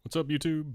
What's up, YouTube?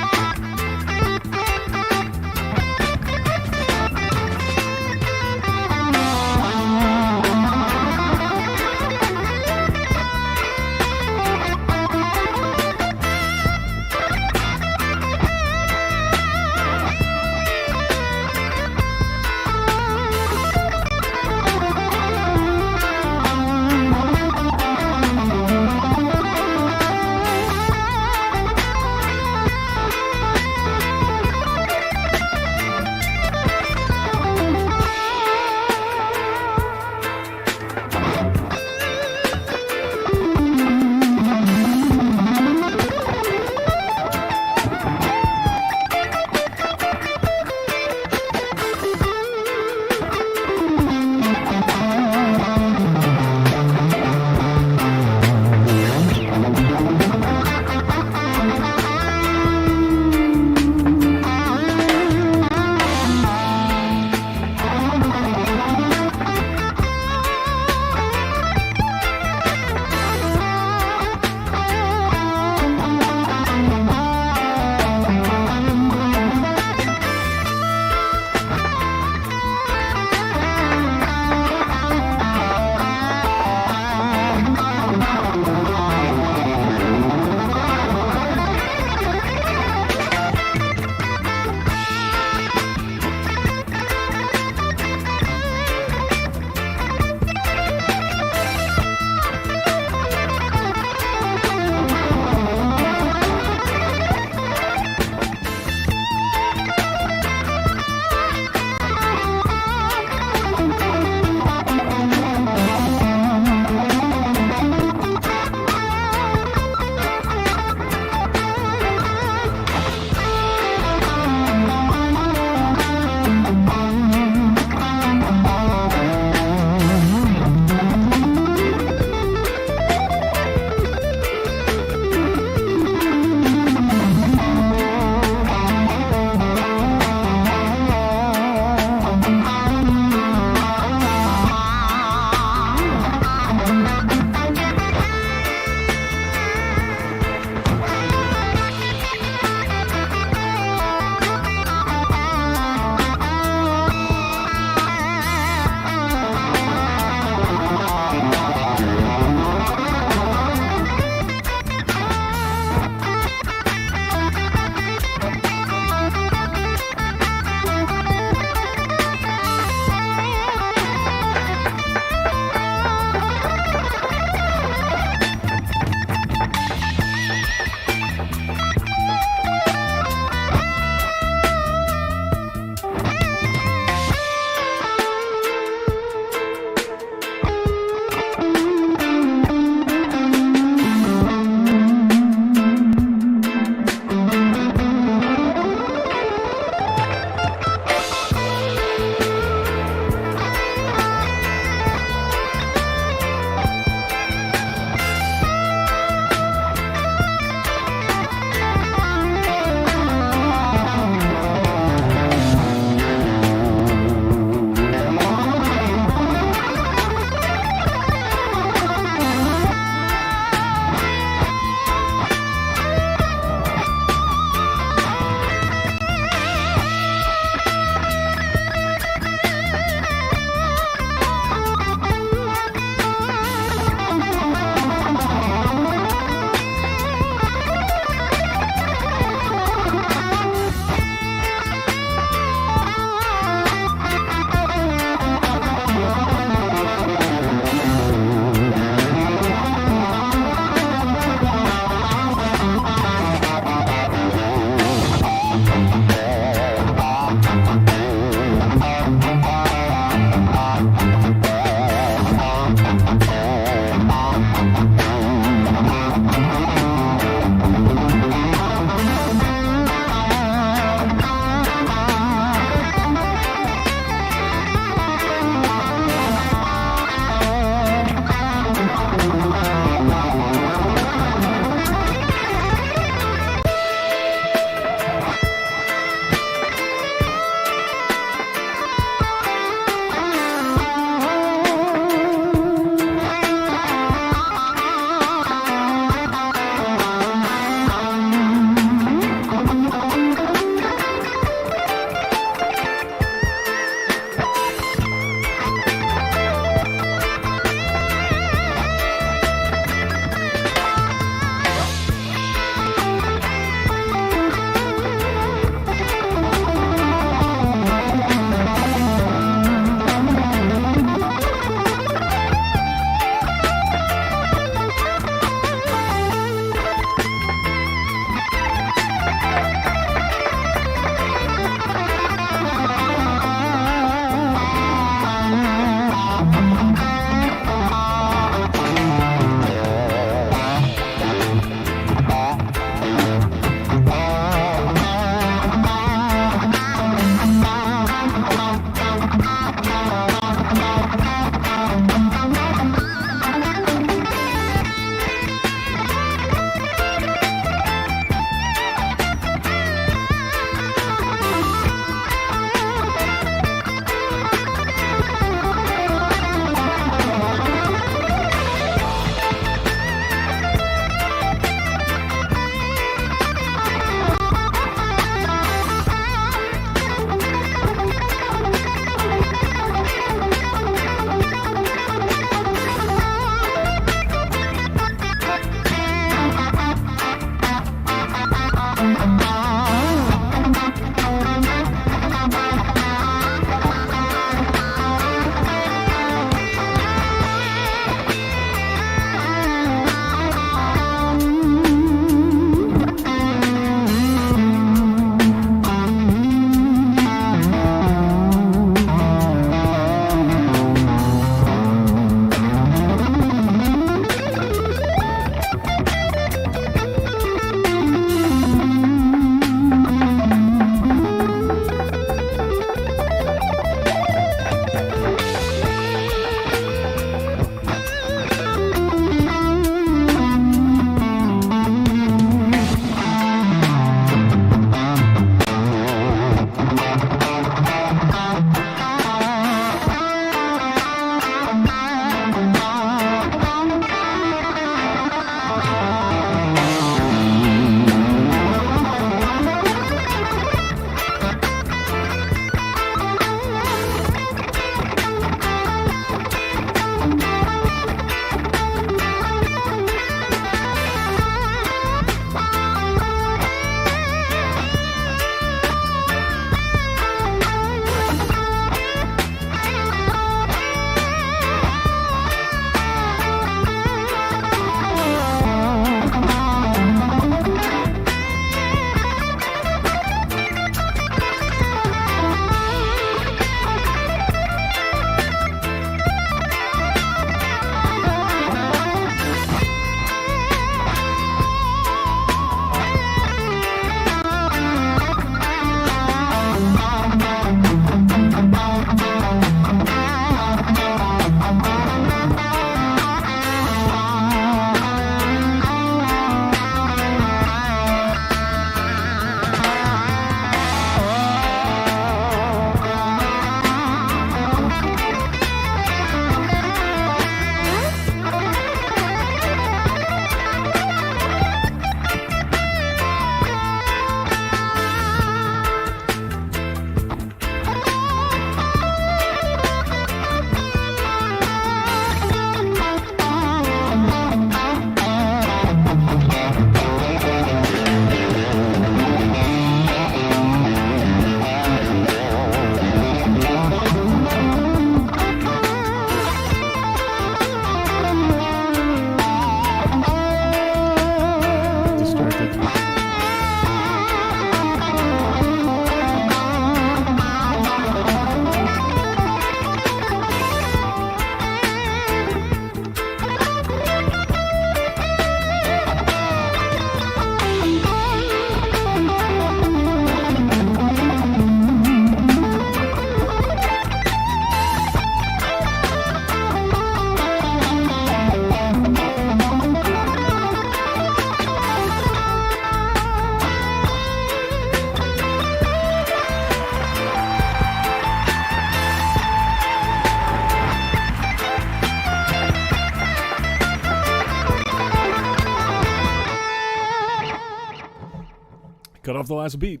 Cut off the last beat.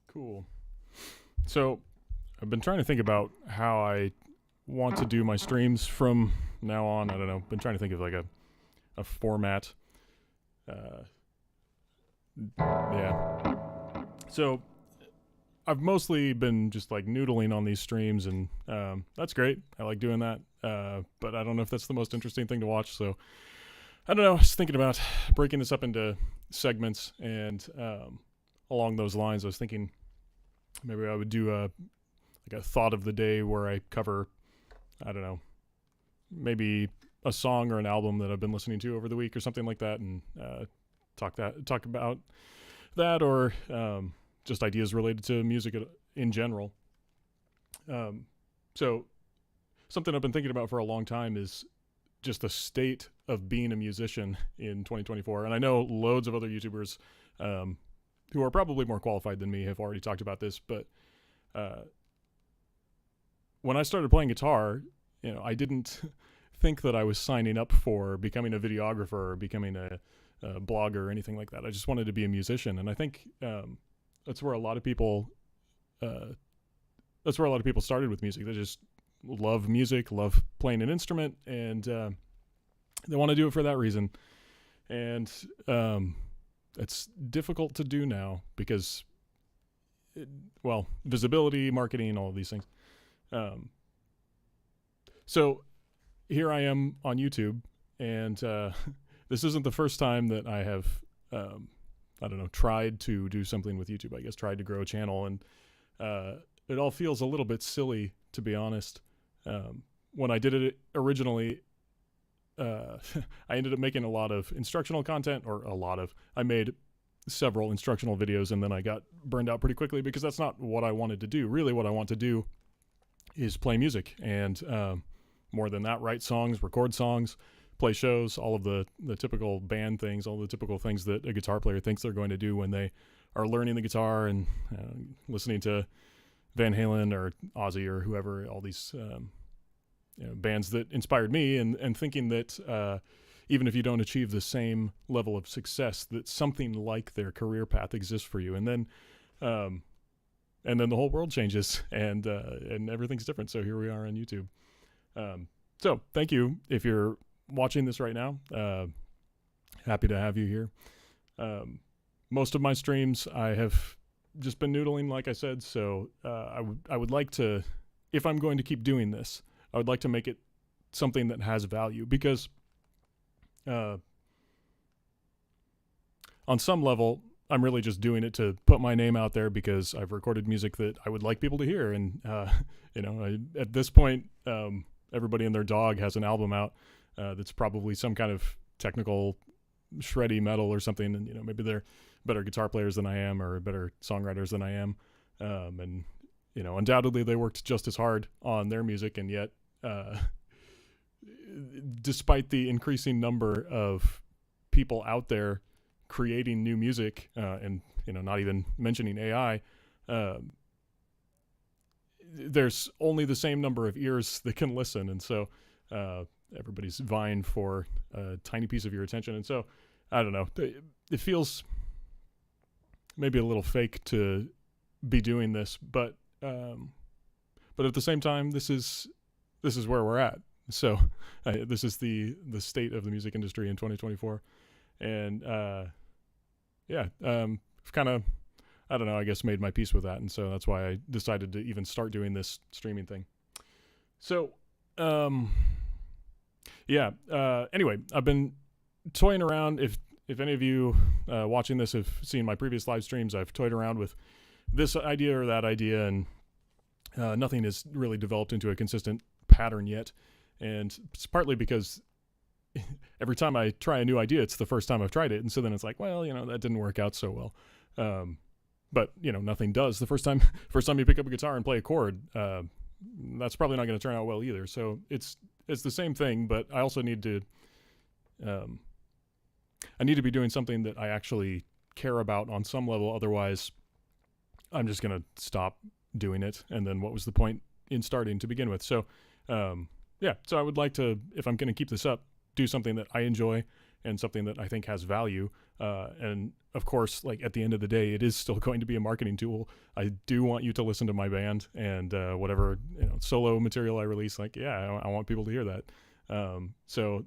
Cool. So I've been trying to think about how I want to do my streams from now on. I don't know. Been trying to think of like a format. Yeah. So I've mostly been just like noodling on these streams, and that's great. I like doing that. But I don't know if that's the most interesting thing to watch. So I don't know. I was thinking about breaking this up into segments, and along those lines, I was thinking maybe I would do a thought of the day where I cover, I don't know, maybe a song or an album that I've been listening to over the week or something like that, and talk about that, or just ideas related to music in general. So something I've been thinking about for a long time is just the state of being a musician in 2024. And I know loads of other YouTubers who are probably more qualified than me have already talked about this, but when I started playing guitar, I didn't think that I was signing up for becoming a videographer or becoming a blogger or anything like that. I just wanted to be a musician. And I think that's where a lot of people started with music. They just love music, love playing an instrument, and they want to do it for that reason. And it's difficult to do now because, visibility, marketing, all of these things. So here I am on YouTube, and this isn't the first time that I have, tried to do something with YouTube. I guess tried to grow a channel, and it all feels a little bit silly, to be honest. When I did it originally, I ended up making a lot of instructional content, I made several instructional videos, and then I got burned out pretty quickly because that's not what I wanted to do. Really, what I want to do is play music, and more than that, write songs, record songs, play shows, all of the typical band things, all the typical things that a guitar player thinks they're going to do when they are learning the guitar and listening to Van Halen or Ozzy or whoever, all these bands that inspired me, and thinking that even if you don't achieve the same level of success, that something like their career path exists for you. And then the whole world changes, and everything's different. So here we are on YouTube. So thank you if you're watching this right now. Happy to have you here. Most of my streams I have just been noodling, like I said. So I would like to, if I'm going to keep doing this, I would like to make it something that has value, because on some level, I'm really just doing it to put my name out there because I've recorded music that I would like people to hear. And, at this point, everybody and their dog has an album out that's probably some kind of technical shreddy metal or something. And, maybe they're better guitar players than I am, or better songwriters than I am. And undoubtedly they worked just as hard on their music. And yet, despite the increasing number of people out there creating new music, and not even mentioning AI, there's only the same number of ears that can listen, and so everybody's vying for a tiny piece of your attention. And so I don't know, it feels maybe a little fake to be doing this, but at the same time, this is where we're at. So this is the state of the music industry in 2024. And I've kind of, I don't know, I guess made my peace with that. And so that's why I decided to even start doing this streaming thing. So, anyway, I've been toying around. If any of you watching this have seen my previous live streams, I've toyed around with this idea or that idea, and nothing has really developed into a consistent pattern yet. And it's partly because every time I try a new idea, it's the first time I've tried it. And so then it's like, well, that didn't work out so well. But nothing does. The first time you pick up a guitar and play a chord, that's probably not going to turn out well either. So it's the same thing, but I also need to, be doing something that I actually care about on some level. Otherwise, I'm just going to stop doing it. And then what was the point in starting to begin with? So, so I would like to, if I'm going to keep this up, do something that I enjoy and something that I think has value. And of course, like at the end of the day, it is still going to be a marketing tool. I do want you to listen to my band and whatever solo material I release. Like, I want people to hear that. So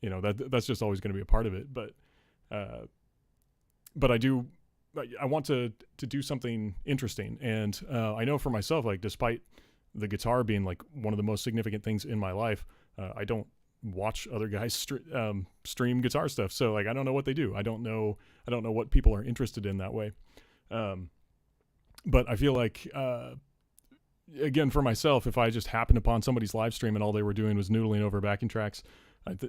that's just always going to be a part of it. But I want to do something interesting. And I know for myself, like despite the guitar being like one of the most significant things in my life, I don't watch other guys stream guitar stuff. So like, I don't know what they do. I don't know what people are interested in that way. But I feel like, again, for myself, if I just happened upon somebody's live stream and all they were doing was noodling over backing tracks,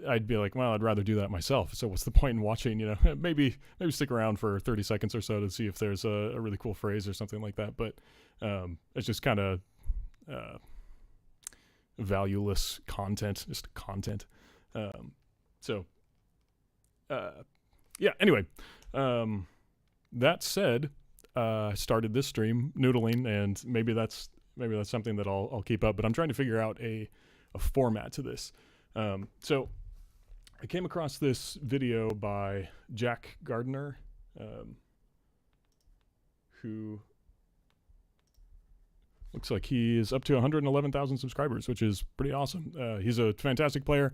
I'd be like, well, I'd rather do that myself. So what's the point in watching, maybe stick around for 30 seconds or so to see if there's a really cool phrase or something like that. But, it's just kind of, valueless content, just content. Anyway, that said, I started this stream noodling, and maybe that's something that I'll keep up, but I'm trying to figure out a format to this. So I came across this video by Jack Gardner, who looks like he is up to 111,000 subscribers, which is pretty awesome. He's a fantastic player.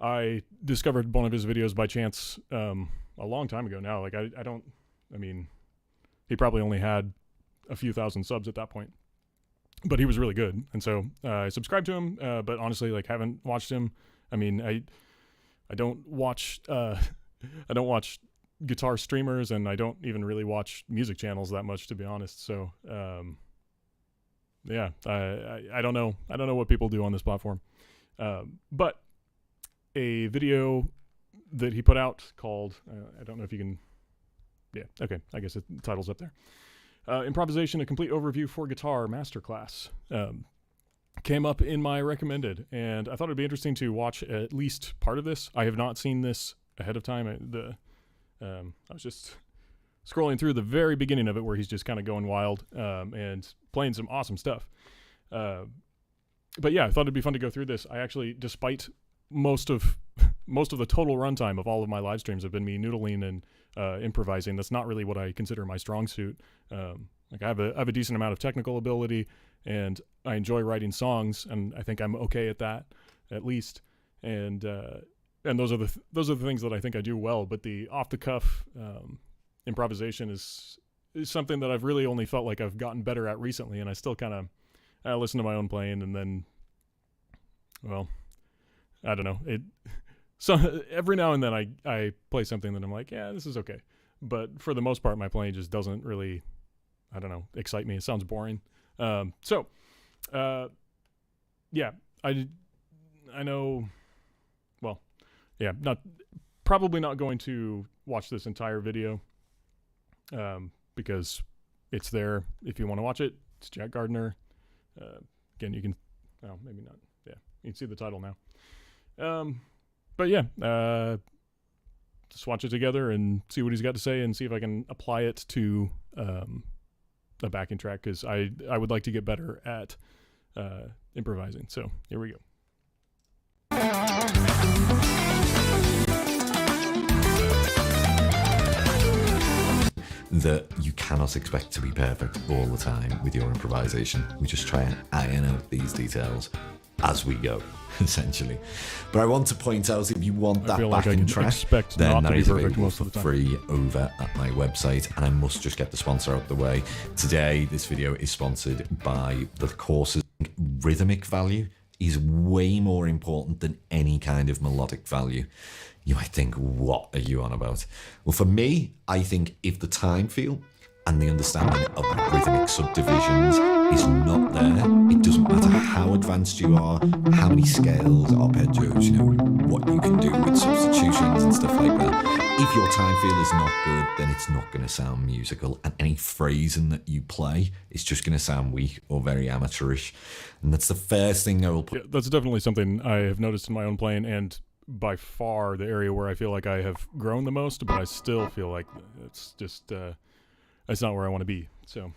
I discovered one of his videos by chance a long time ago now. Like I mean, he probably only had a few thousand subs at that point, but he was really good. And so I subscribed to him, but honestly, like, haven't watched him. I mean, I don't watch I don't watch guitar streamers, and I don't even really watch music channels that much, to be honest. So yeah, I don't know what people do on this platform, but a video that he put out called I don't know if you can, yeah, okay, I guess the title's up there. Improvisation, a complete overview for guitar masterclass, came up in my recommended, and I thought it'd be interesting to watch at least part of this. I have not seen this ahead of time. I was just scrolling through the very beginning of it, where he's just kind of going wild and playing some awesome stuff. But yeah, I thought it'd be fun to go through this. I actually, despite most of the total runtime of all of my live streams have been me noodling and improvising. That's not really what I consider my strong suit. Like, I have a decent amount of technical ability, and I enjoy writing songs, and I think I'm okay at that, at least. And those are the things that I think I do well. But the off the cuff improvisation is something that I've really only felt like I've gotten better at recently, and I still kind of listen to my own playing, and then, well, I don't know. So every now and then I play something that I'm like, yeah, this is okay. But for the most part, my playing just doesn't really, I don't know, excite me. It sounds boring. Yeah, I know, well, yeah, probably not going to watch this entire video, because it's there if you want to watch it. It's Jack Gardner. Again, you can, oh, maybe not. Yeah, you can see the title now. But yeah, just watch it together and see what he's got to say, and see if I can apply it to a backing track, because I would like to get better at improvising. So here we go. That you cannot expect to be perfect all the time with your improvisation. We just try and iron out these details as we go, essentially. But I want to point out, if you want that backing track, then that is available for free over at my website. And I must just get the sponsor out the way. Today, this video is sponsored by the courses. Rhythmic value is way more important than any kind of melodic value. You might think, what are you on about? Well, for me, I think if the time feel and the understanding of rhythmic subdivisions is not there, it doesn't matter how advanced you are, how many scales, arpeggios, what you can do with substitutions and stuff like that. If your time feel is not good, then it's not going to sound musical, and any phrasing that you play is just going to sound weak or very amateurish. And that's the first thing I will put. Yeah, that's definitely something I have noticed in my own playing, and by far the area where I feel like I have grown the most, but I still feel like it's just it's not where I want to be. So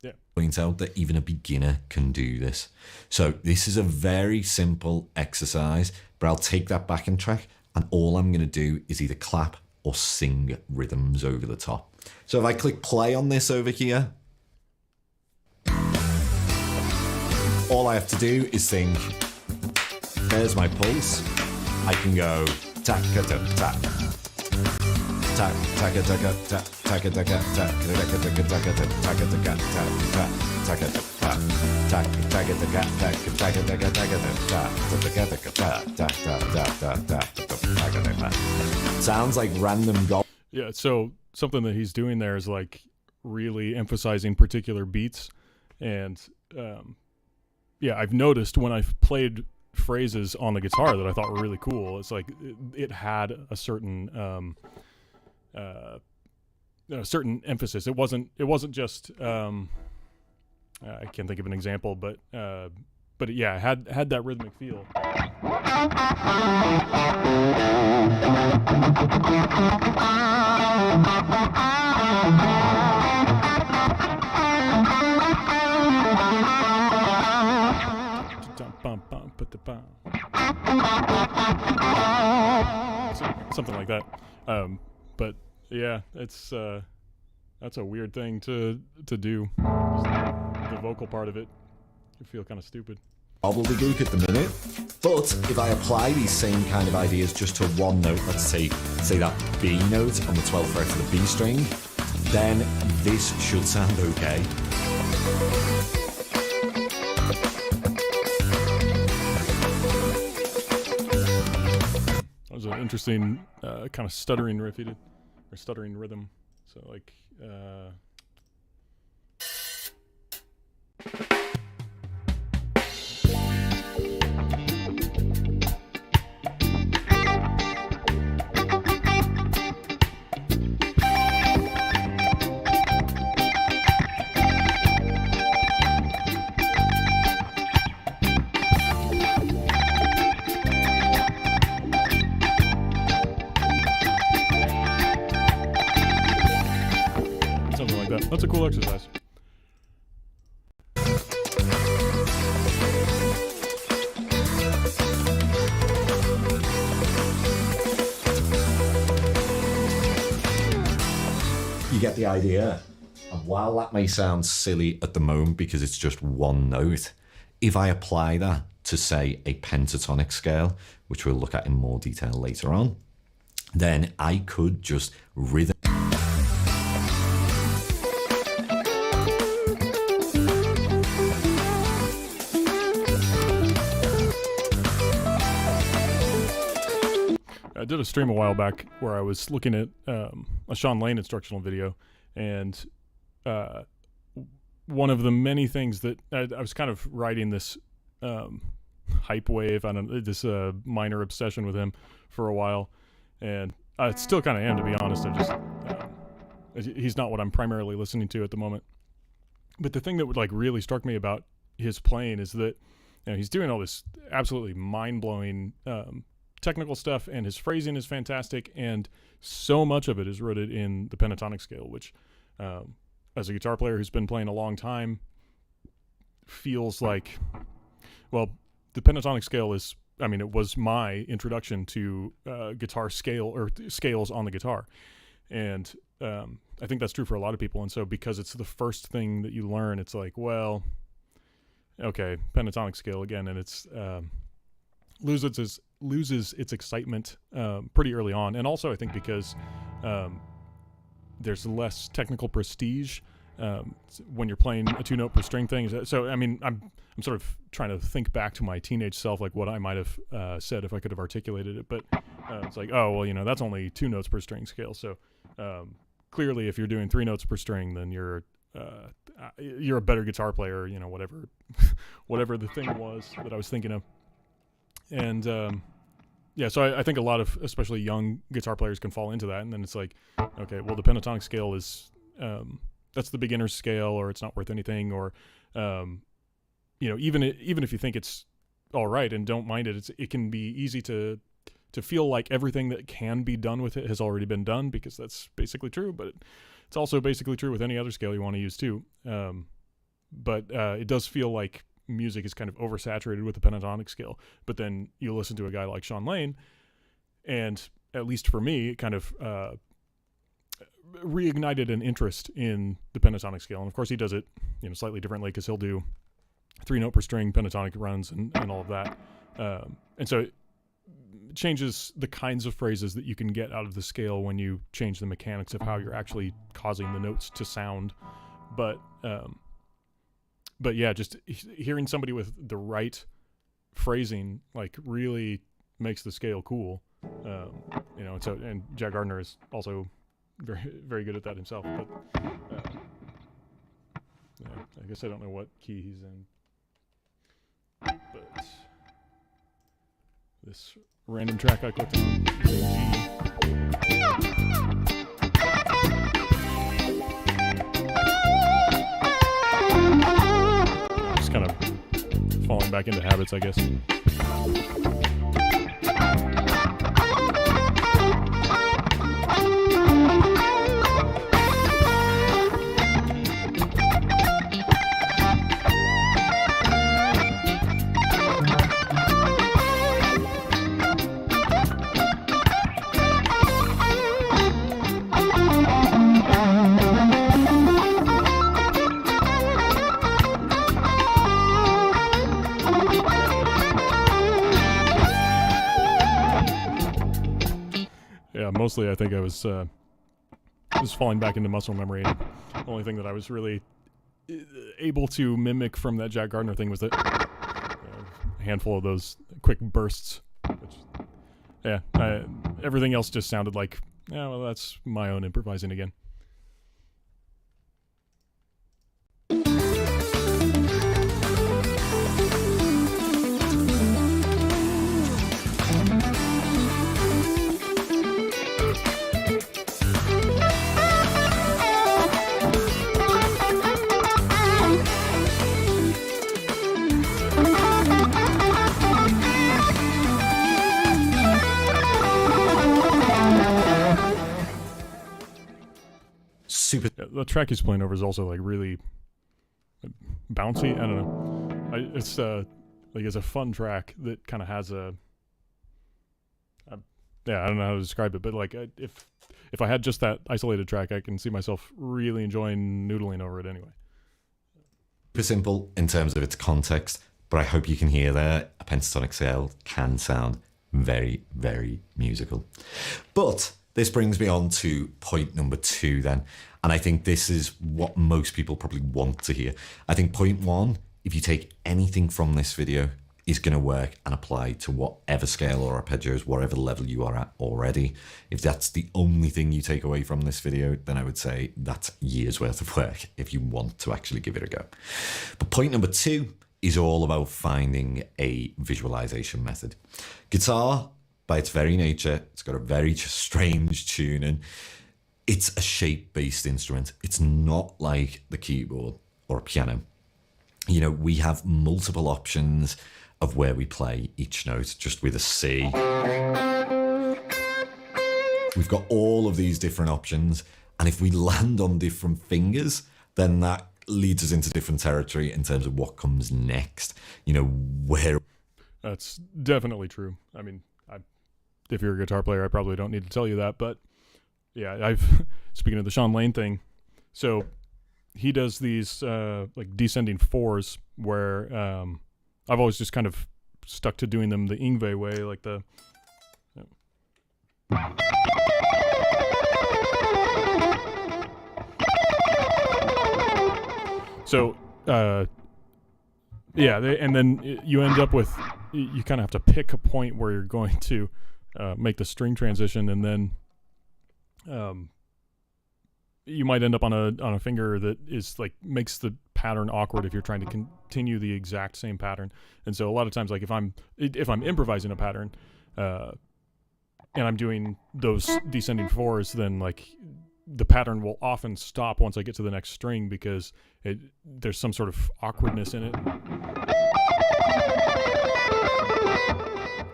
yeah, point out that even a beginner can do this. So this is a very simple exercise, but I'll take that backing track, and all I'm going to do is either clap or sing rhythms over the top. So if I click play on this over here, all I have to do is sing. There's my pulse. I can go tack a tack tack tack tack a tack tack tack a tack tack tack a tack tack sounds like random golf. Yeah, so something that he's doing there is like really emphasizing particular beats, and yeah, I've noticed when I've played phrases on the guitar that I thought were really cool, it's like it had a certain certain emphasis. It wasn't just I can't think of an example, but yeah, it had that rhythmic feel. Something like that. But yeah, it's that's a weird thing to do. Just the vocal part of it, you feel kind of stupid. gobbledygook at the minute. But if I apply these same kind of ideas just to one note, let's say that B note on the 12th fret of the B string, then this should sound okay. That was an interesting kind of stuttering riff he did, or stuttering rhythm. So like. That's a cool exercise. You get the idea. And while that may sound silly at the moment because it's just one note, if I apply that to, say, a pentatonic scale, which we'll look at in more detail later on, then I could just rhythm. I did a stream a while back where I was looking at a Sean Lane instructional video, and one of the many things that I was kind of riding this hype wave, this minor obsession with him for a while, and I still kind of am, to be honest. I just he's not what I'm primarily listening to at the moment. But the thing that would like really struck me about his playing is that he's doing all this absolutely mind-blowing technical stuff, and his phrasing is fantastic, and so much of it is rooted in the pentatonic scale, which as a guitar player who's been playing a long time feels like, well, the pentatonic scale is, I mean, it was my introduction to guitar scale or scales on the guitar, and I think that's true for a lot of people. And so because it's the first thing that you learn, it's like, well, okay, pentatonic scale again, and it's loses its excitement pretty early on. And also I think because there's less technical prestige when you're playing a 2-note per string thing. So I mean, I'm sort of trying to think back to my teenage self, like what I might have said if I could have articulated it. But it's like, oh well, that's only 2 notes per string scale. So clearly, if you're doing 3 notes per string, then you're a better guitar player. Whatever the thing was that I was thinking of. And so I think a lot of, especially young guitar players, can fall into that. And then it's like, okay, well, the pentatonic scale is that's the beginner's scale, or it's not worth anything, or even if you think it's all right and don't mind it, it can be easy to feel like everything that can be done with it has already been done, because that's basically true. But it's also basically true with any other scale you want to use too. But it does feel like music is kind of oversaturated with the pentatonic scale. But then you listen to a guy like Sean Lane, and at least for me, it kind of reignited an interest in the pentatonic scale. And of course he does it slightly differently, because he'll do 3-note per string pentatonic runs and all of that, and so it changes the kinds of phrases that you can get out of the scale when you change the mechanics of how you're actually causing the notes to sound. But yeah, just hearing somebody with the right phrasing like really makes the scale cool. And Jack Gardner is also very, very good at that himself. But I guess I don't know what key he's in. But this random track I clicked on is in G. Just kind of falling back into habits, I guess. mostly I think I was just falling back into muscle memory. And the only thing that I was really able to mimic from that Jack Gardner thing was that a handful of those quick bursts. Which, everything else just sounded like, yeah, well, that's my own improvising again. The track he's playing over is also like really bouncy. I don't know. It's it's a fun track that kind of has I don't know how to describe it, but like if I had just that isolated track, I can see myself really enjoying noodling over it anyway. Super simple in terms of its context, but I hope you can hear there a pentatonic scale can sound very, very musical. But this brings me on to point number 2 then. And I think this is what most people probably want to hear. I think point 1, if you take anything from this video, is going to work and apply to whatever scale or arpeggios, whatever level you are at already. If that's the only thing you take away from this video, then I would say that's years worth of work if you want to actually give it a go. But point number 2 is all about finding a visualization method. Guitar, by its very nature, it's got a very strange tuning. It's a shape-based instrument. It's not like the keyboard or a piano. You know, we have multiple options of where we play each note, just with a C. We've got all of these different options, and if we land on different fingers, then that leads us into different territory in terms of what comes next. You know, where... That's definitely true. I mean, if you're a guitar player, I probably don't need to tell you that, but yeah, speaking of the Sean Lane thing, so he does these like descending 4s where I've always just kind of stuck to doing them the Yngwie way, like the... So, and then you end up with, you kind of have to pick a point where you're going to make the string transition, and then you might end up on a finger that is like makes the pattern awkward if you're trying to continue the exact same pattern. And so a lot of times, like if I'm improvising a pattern and I'm doing those descending 4s, then like the pattern will often stop once I get to the next string because there's some sort of awkwardness in it.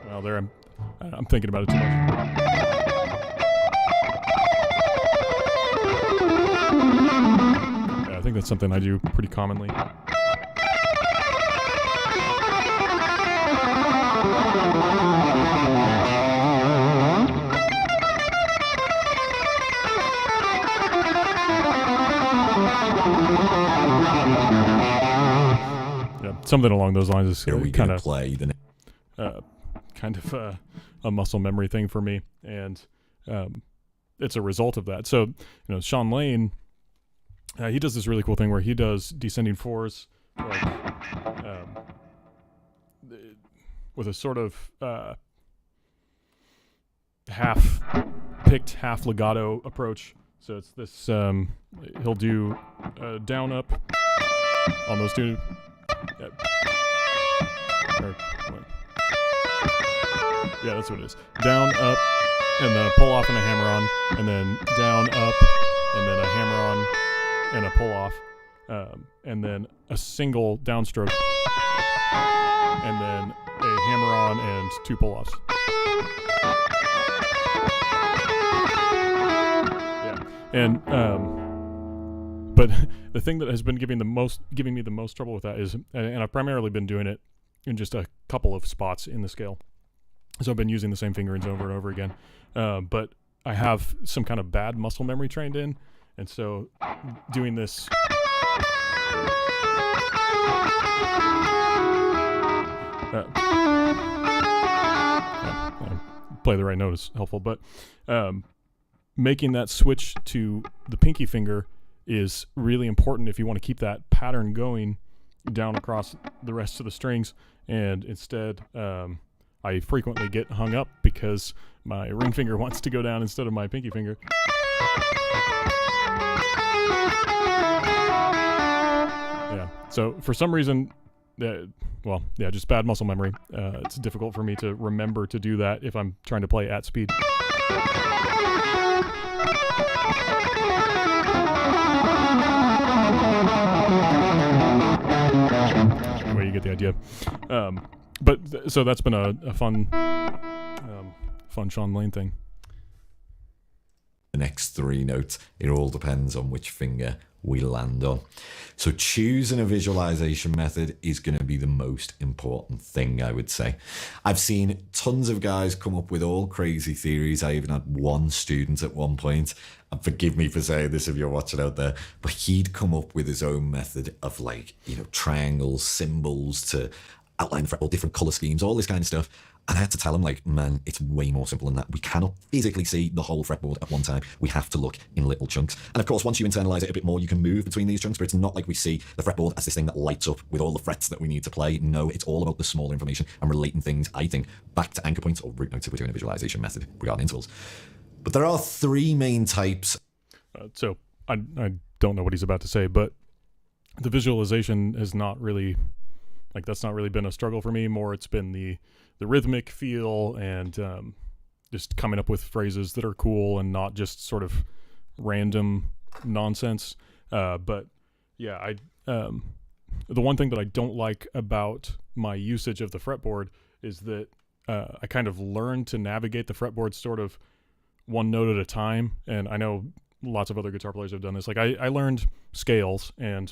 Well, there I'm thinking about it too much. I think that's something I do pretty commonly. Yeah, something along those lines is kind of play the a muscle memory thing for me, and it's a result of that. So, you know, Sean Lane, he does this really cool thing where he does descending 4s, like, with a sort of half-picked, half-legato approach. So it's this, he'll do down, up on those two. Yeah, that's what it is. Down, up, and then a pull off and a hammer on, and then down, up, and then a hammer on and a pull off, and then a single downstroke, and then a hammer on and 2 pull offs. Yeah, and but the thing that has been giving me the most trouble with that is, and I've primarily been doing it in just a couple of spots in the scale. So I've been using the same fingerings over and over again. But I have some kind of bad muscle memory trained in. And so doing this... play the right note is helpful. But making that switch to the pinky finger is really important if you want to keep that pattern going down across the rest of the strings. And instead, I frequently get hung up because my ring finger wants to go down instead of my pinky finger. Yeah. So for some reason, just bad muscle memory. It's difficult for me to remember to do that if I'm trying to play at speed. Well, you get the idea. So that's been a fun Sean Lane thing. The next 3 notes, it all depends on which finger we land on. So choosing a visualization method is going to be the most important thing, I would say. I've seen tons of guys come up with all crazy theories. I even had one student at one point, and forgive me for saying this if you're watching out there, but he'd come up with his own method of triangles, symbols to outline the fretboard, different color schemes, all this kind of stuff. And I had to tell him, man, it's way more simple than that. We cannot physically see the whole fretboard at one time. We have to look in little chunks. And of course, once you internalize it a bit more, you can move between these chunks, but it's not like we see the fretboard as this thing that lights up with all the frets that we need to play. No, it's all about the smaller information and relating things, I think, back to anchor points or root notes if we're doing a visualization method regarding intervals. But there are 3 main types. So I don't know what he's about to say, but the visualization has not really, that's not really been a struggle for me. More, it's been the rhythmic feel and just coming up with phrases that are cool and not just sort of random nonsense. But yeah, the one thing that I don't like about my usage of the fretboard is that I kind of learned to navigate the fretboard sort of one note at a time. And I know lots of other guitar players have done this. I learned scales and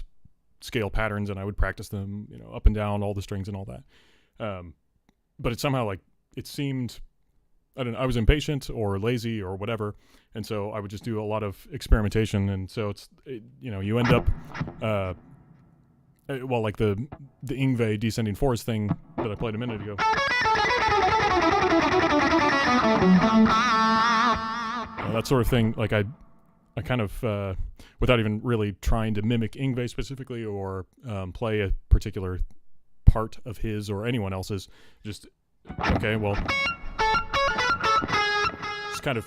scale patterns, and I would practice them, up and down all the strings and all that. But it somehow it seemed, I don't know, I was impatient or lazy or whatever. And so I would just do a lot of experimentation. And so you end up, like the Yngwie descending fours thing that I played a minute ago. That sort of thing, I kind of, without even really trying to mimic Yngwie specifically or play a particular part of his or anyone else's, just kind of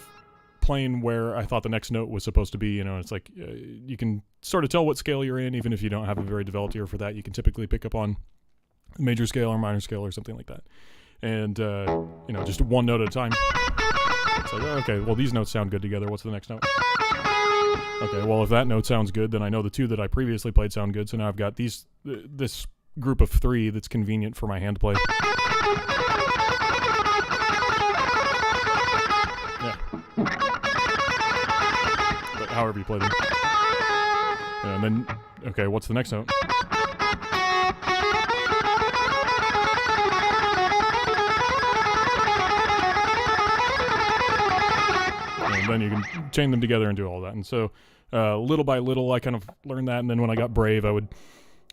playing where I thought the next note was supposed to be. It's you can sort of tell what scale you're in, even if you don't have a very developed ear for that. You can typically pick up on major scale or minor scale or something like that, and just one note at a time. It's okay, well, these notes sound good together. What's the next note? Okay, well, if that note sounds good, then I know the 2 that I previously played sound good. So now I've got this group of 3 that's convenient for my hand play. Yeah. But however you play them. And then, okay, what's the next note? And then you can chain them together and do all that. And so little by little, I kind of learned that. And then when I got brave, I would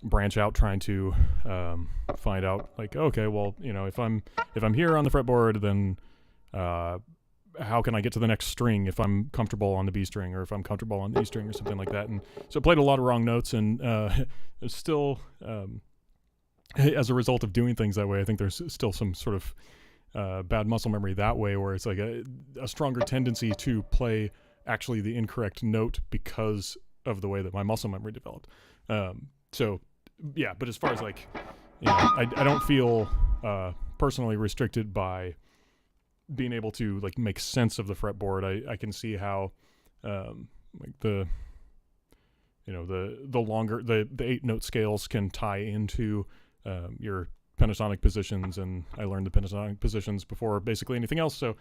branch out trying to find out, okay, well, if I'm here on the fretboard, then how can I get to the next string if I'm comfortable on the B string or if I'm comfortable on the E string or something like that. And so I played a lot of wrong notes, and it's still, as a result of doing things that way, I think there's still some sort of bad muscle memory that way, where it's a stronger tendency to play actually the incorrect note because of the way that my muscle memory developed. So yeah, but as far as I don't feel personally restricted by being able to make sense of the fretboard. I can see how the longer the 8-note scales can tie into your pentatonic positions, and I learned the pentatonic positions before basically anything else. So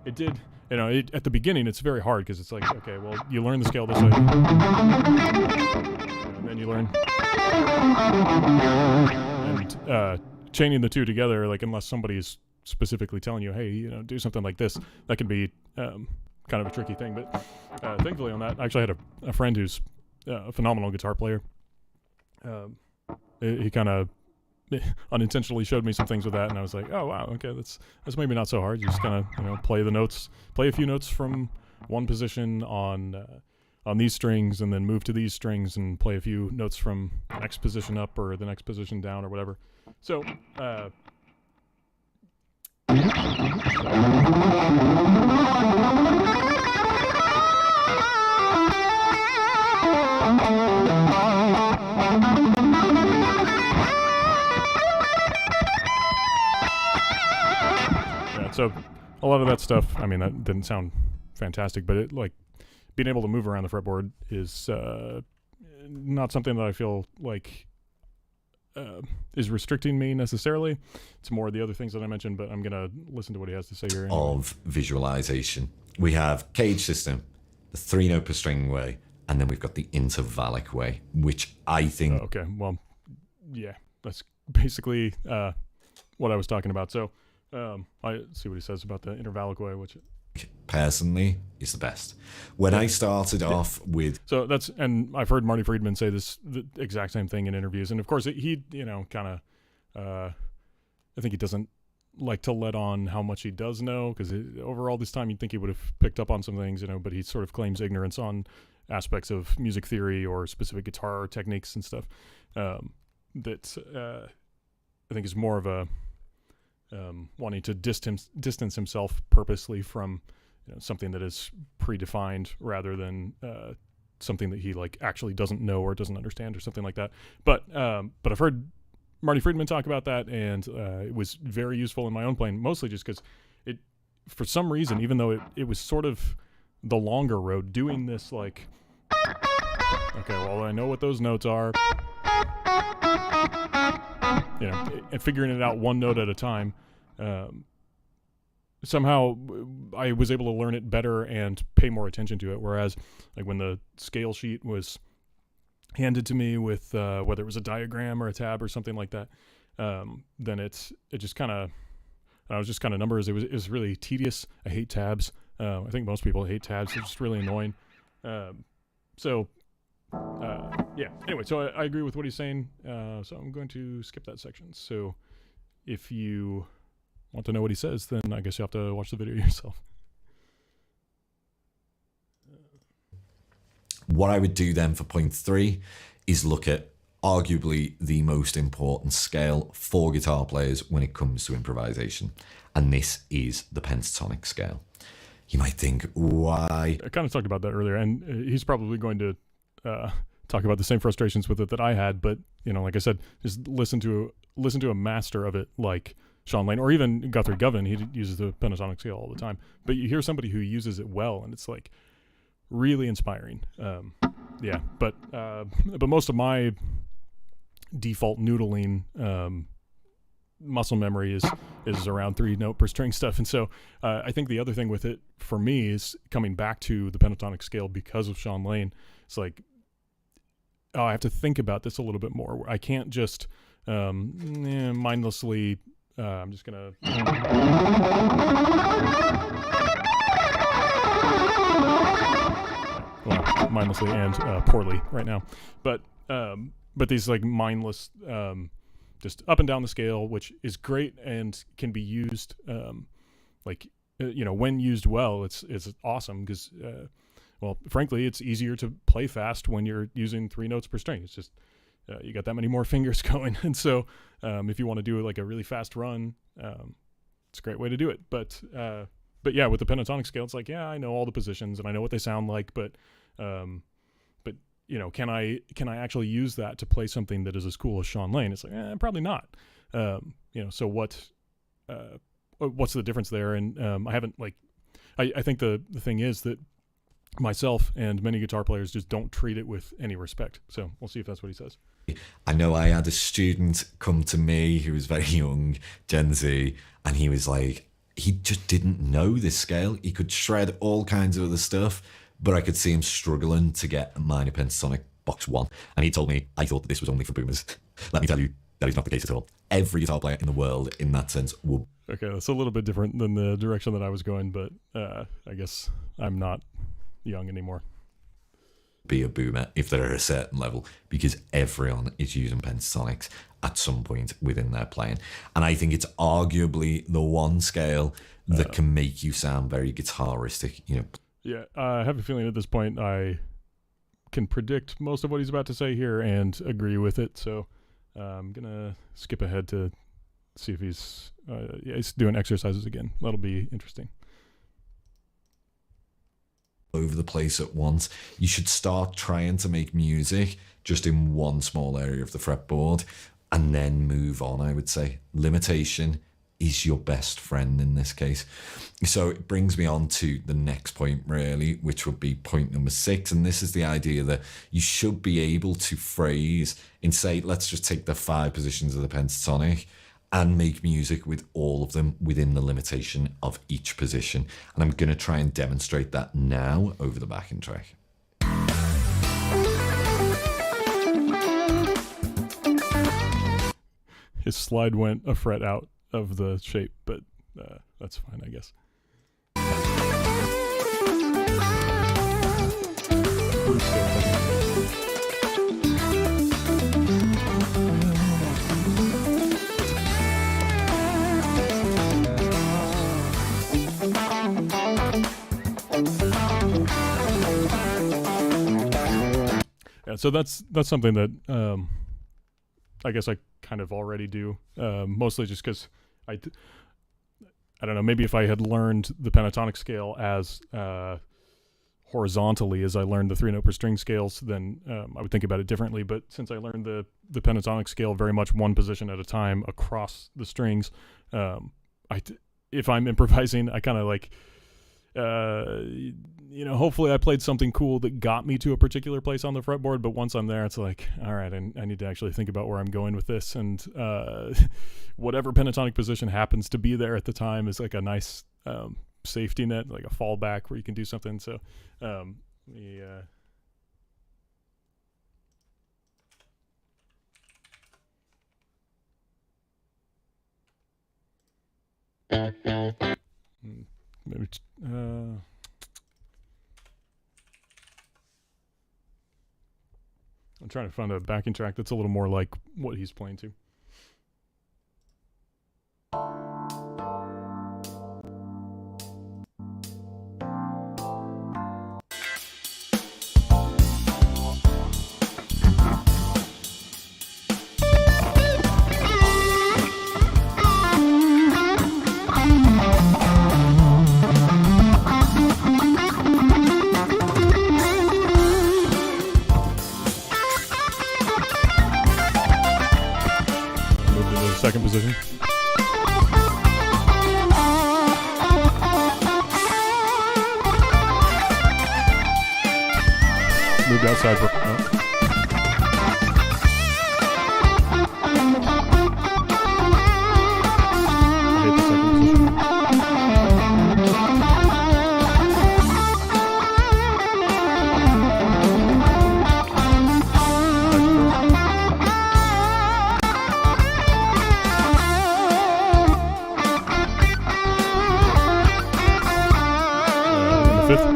it did, at the beginning it's very hard because it's okay, well, you learn the scale this way, and then you learn, and chaining the 2 together, unless somebody's specifically telling you, hey, do something like this, that can be kind of a tricky thing. But thankfully on that, I actually had a friend who's a phenomenal guitar player. He kind of unintentionally showed me some things with that, and I was like, oh wow, okay, that's maybe not so hard. You just kind of play the notes, play a few notes from one position on these strings and then move to these strings and play a few notes from the next position up or the next position down or whatever. So so a lot of that stuff, I mean, that didn't sound fantastic, but it, like, being able to move around the fretboard is not something that I feel like is restricting me necessarily. It's more the other things that I mentioned, but I'm going to listen to what he has to say here. Anyway. Of visualization. We have cage system, the 3-note per string way, and then we've got the intervallic way, which I think... okay, well, yeah, that's basically what I was talking about. So I see what he says about the intervallic way, which... personally is the best. When I started off with... So that's... And I've heard Marty Friedman say the exact same thing in interviews. And of course, he kind of... I think he doesn't like to let on how much he does know, because over all this time, you'd think he would have picked up on some things, but he sort of claims ignorance on aspects of music theory or specific guitar techniques and stuff that I think is more of a wanting to distance himself purposely from something that is predefined rather than something that he like actually doesn't know or doesn't understand or something like that. But I've heard Marty Friedman talk about that, and it was very useful in my own playing, mostly just because it, for some reason, even though it was sort of the longer road, doing this like, okay, well, I know what those notes are, and figuring it out one note at a time. Somehow I was able to learn it better and pay more attention to it. Whereas like when the scale sheet was handed to me with whether it was a diagram or a tab or something like that, then it just kind of, I was just kind of numbers. It was really tedious. I hate tabs. I think most people hate tabs. They're just really annoying. Yeah. Anyway, so I agree with what he's saying. So I'm going to skip that section. So if you want to know what he says, then I guess you have to watch the video yourself. What I would do then for point 3 is look at arguably the most important scale for guitar players when it comes to improvisation. And this is the pentatonic scale. You might think, why? I kind of talked about that earlier, and he's probably going to talk about the same frustrations with it that I had. But, like I said, just listen to a master of it like Sean Lane, or even Guthrie Govan. He uses the pentatonic scale all the time. But you hear somebody who uses it well, and it's like really inspiring. But most of my default noodling muscle memory is around 3-note per string stuff. And so I think the other thing with it for me is coming back to the pentatonic scale because of Sean Lane. It's like, I have to think about this a little bit more. I can't just mindlessly, I'm just going to... Well, mindlessly and poorly right now. But these like mindless, just up and down the scale, which is great and can be used, when used well, it's awesome because, frankly, it's easier to play fast when you're using 3 notes per string. It's just you got that many more fingers going, and so if you want to do like a really fast run, it's a great way to do it. But yeah, with the pentatonic scale, it's like, yeah, I know all the positions and I know what they sound like, but can I actually use that to play something that is as cool as Sean Lane? It's like, probably not. So what's the difference there? And I haven't I think the thing is that myself and many guitar players just don't treat it with any respect. So we'll see if that's what he says. I know I had a student come to me who was very young, Gen Z, and he was like, he just didn't know this scale. He could shred all kinds of other stuff, but I could see him struggling to get a minor pentatonic box 1. And he told me, I thought that this was only for boomers. Let me tell you, that is not the case at all. Every guitar player in the world, in that sense, will... Okay, that's a little bit different than the direction that I was going, but I guess I'm not young anymore. Be a boomer if they're at a certain level, because everyone is using pentatonics at some point within their playing. And I think it's arguably the one scale that can make you sound very guitaristic, Yeah, I have a feeling at this point I can predict most of what he's about to say here and agree with it. So I'm gonna skip ahead to see if he's doing exercises again. That'll be interesting. Over the place at once. You should start trying to make music just in one small area of the fretboard and then move on, I would say. Limitation is your best friend in this case. So it brings me on to the next point, really, which would be point number 6. And this is the idea that you should be able to phrase in, say, let's just take the 5 positions of the pentatonic and make music with all of them within the limitation of each position. And I'm going to try and demonstrate that now over the backing track. His slide went a fret out of the shape, but that's fine, I guess. Yeah, so that's something that I guess I kind of already do, mostly just because I don't know, maybe if I had learned the pentatonic scale as horizontally as I learned the 3-note per string scales, then I would think about it differently. But since I learned the pentatonic scale very much one position at a time across the strings, if I'm improvising, I kind of like, hopefully I played something cool that got me to a particular place on the fretboard, but once I'm there, it's like, all right, I need to actually think about where I'm going with this, and whatever pentatonic position happens to be there at the time is like a nice safety net, like a fallback where you can do something. So maybe I'm trying to find a backing track that's a little more like what he's playing to. Second position. Moved outside for I hate the second position. Fifth.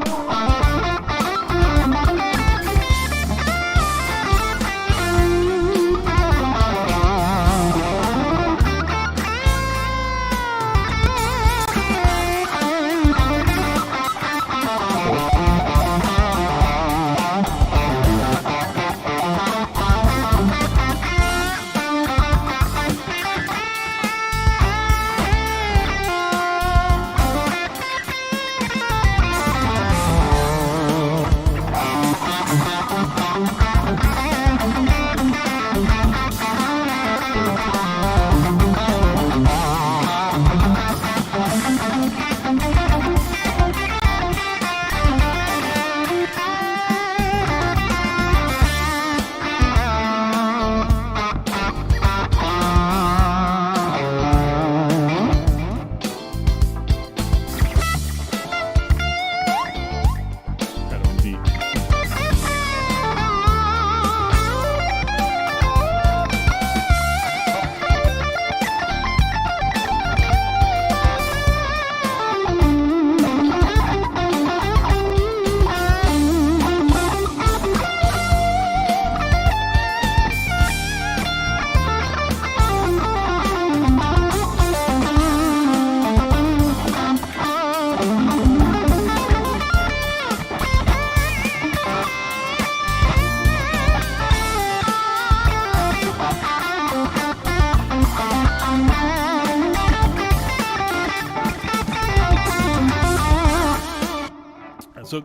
So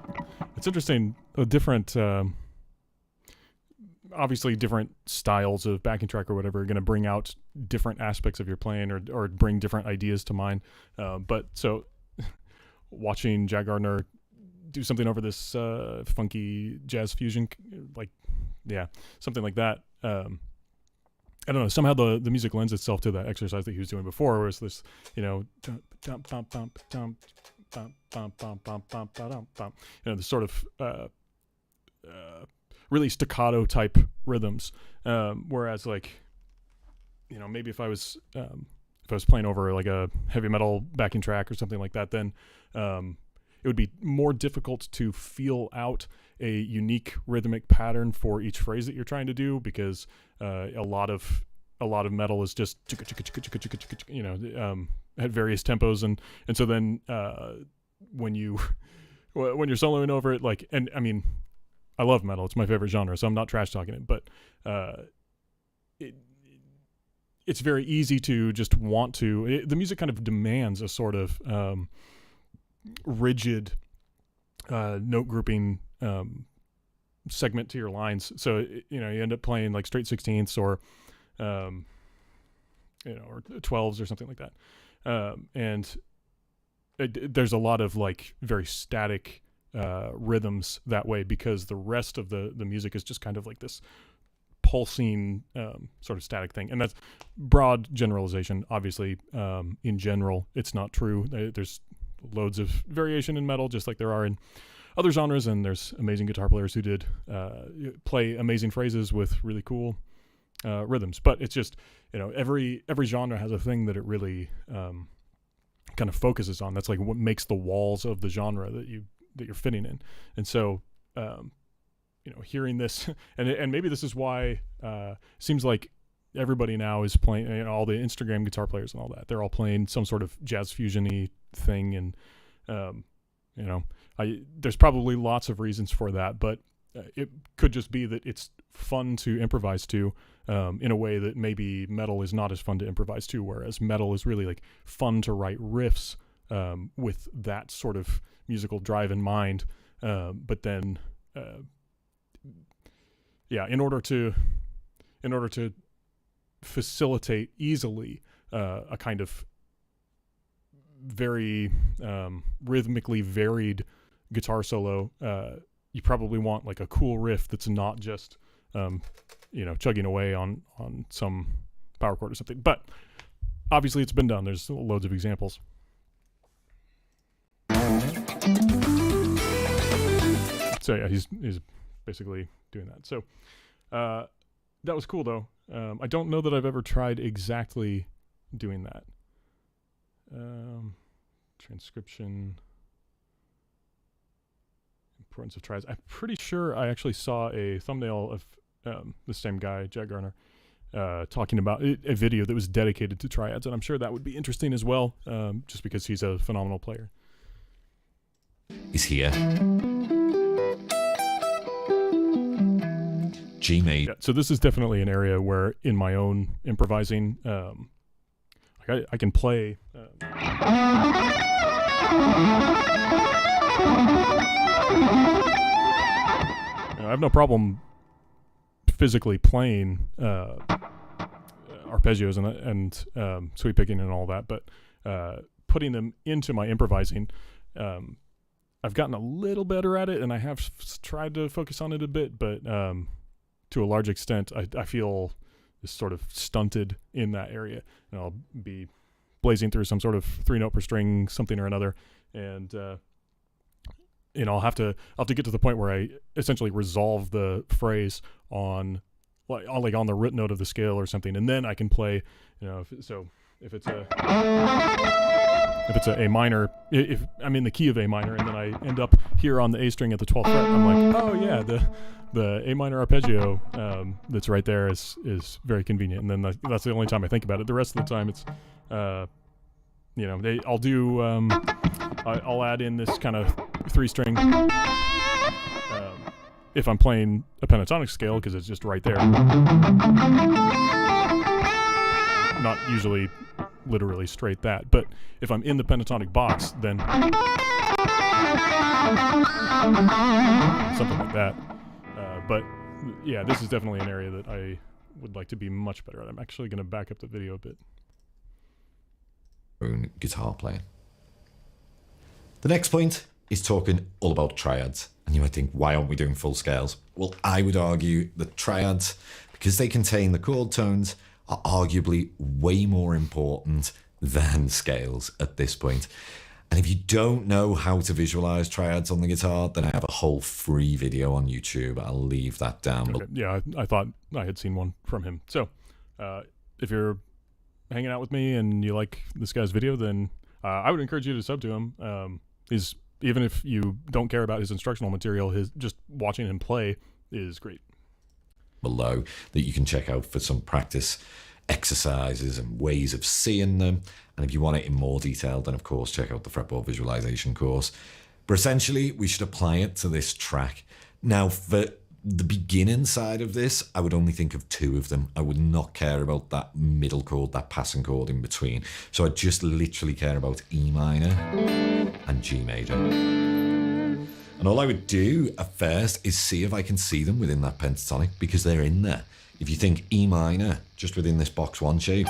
it's interesting. Different, obviously, different styles of backing track or whatever are going to bring out different aspects of your playing or bring different ideas to mind. But so watching Jack Gardner do something over this funky jazz fusion, something like that. I don't know. Somehow the music lends itself to that exercise that he was doing before, where it's this, this sort of really staccato type rhythms. Whereas, like, maybe if I was playing over like a heavy metal backing track or something like that, then it would be more difficult to feel out a unique rhythmic pattern for each phrase that you're trying to do, because a lot of metal is just at various tempos, and so then when you're soloing over it, like, and I mean, I love metal, it's my favorite genre, so I'm not trash talking it, but it's very easy to just want to. The music kind of demands a sort of rigid note grouping segment to your lines, so you end up playing like straight 16ths or or 12s or something like that, and there's a lot of like very static rhythms that way, because the rest of the music is just kind of like this pulsing sort of static thing. And that's broad generalization, obviously. In general, it's not true. There's loads of variation in metal, just like there are in other genres, and there's amazing guitar players who did play amazing phrases with really cool rhythms. But it's just, every genre has a thing that it really kind of focuses on. That's like what makes the walls of the genre that you're fitting in. And so hearing this, and maybe this is why seems like everybody now is playing, all the Instagram guitar players and all that, they're all playing some sort of jazz fusion-y thing, and there's probably lots of reasons for that, but it could just be that it's fun to improvise to, in a way that maybe metal is not as fun to improvise to, whereas metal is really like fun to write riffs with that sort of musical drive in mind, but then in order to facilitate easily a kind of very rhythmically varied guitar solo, you probably want like a cool riff that's not just chugging away on some power chord or something. But obviously it's been done. There's loads of examples. So yeah, he's basically doing that. So that was cool though. I don't know that I've ever tried exactly doing that. Transcription, importance of tries. I'm pretty sure I actually saw a thumbnail of the same guy, Jack Garner, talking about a video that was dedicated to triads, and I'm sure that would be interesting as well, just because he's a phenomenal player. Is here. G major. Yeah, so this is definitely an area where, in my own improvising, I can play. I have no problem physically playing arpeggios and sweep picking and all that, but putting them into my improvising, I've gotten a little better at it, and I have tried to focus on it a bit, but to a large extent, I feel sort of stunted in that area, and I'll be blazing through some sort of 3-note per string something or another, and I'll have to get to the point where I essentially resolve the phrase on the root note of the scale or something, and then I can play, if it's a A minor, if I'm in the key of A minor and then I end up here on the A string at the 12th fret, I'm like, oh yeah, the A minor arpeggio that's right there is very convenient. And then that's the only time I think about it. The rest of the time it's, I'll add in this kind of 3-string if I'm playing a pentatonic scale, because it's just right there. Not usually literally straight that, but if I'm in the pentatonic box, then something like that. But yeah, this is definitely an area that I would like to be much better at. I'm actually going to back up the video a bit. Own guitar playing. The next point is talking all about triads. And you might think, why aren't we doing full scales? Well, I would argue that triads, because they contain the chord tones, are arguably way more important than scales at this point. And if you don't know how to visualize triads on the guitar, then I have a whole free video on YouTube. I'll leave that down. Okay. Yeah, I thought I had seen one from him. So if you're hanging out with me and you like this guy's video, then I would encourage you to sub to him. Even if you don't care about his instructional material, just watching him play is great. Below that you can check out for some practice exercises and ways of seeing them. And if you want it in more detail, then of course check out the fretboard visualization course. But essentially we should apply it to this track. Now for the beginning side of this, I would only think of two of them. I would not care about that middle chord, that passing chord in between. So I just literally care about E minor and G major. And all I would do at first is see if I can see them within that pentatonic, because they're in there. If you think E minor, just within this box one shape,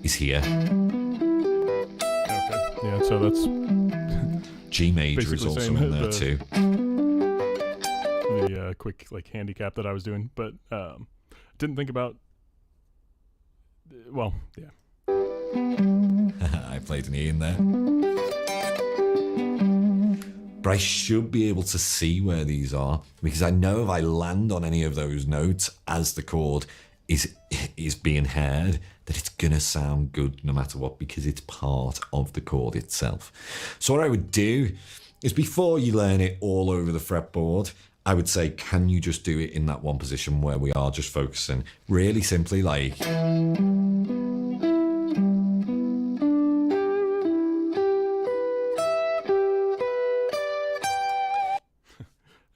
is here. Okay, yeah, so that's... G major is also in there too. The quick handicap that I was doing, but didn't think about... Well, yeah. I played an E in there. But I should be able to see where these are, because I know if I land on any of those notes as the chord is being heard, that it's gonna sound good no matter what, because it's part of the chord itself. So what I would do is, before you learn it all over the fretboard, I would say, can you just do it in that one position where we are just focusing really simply, like...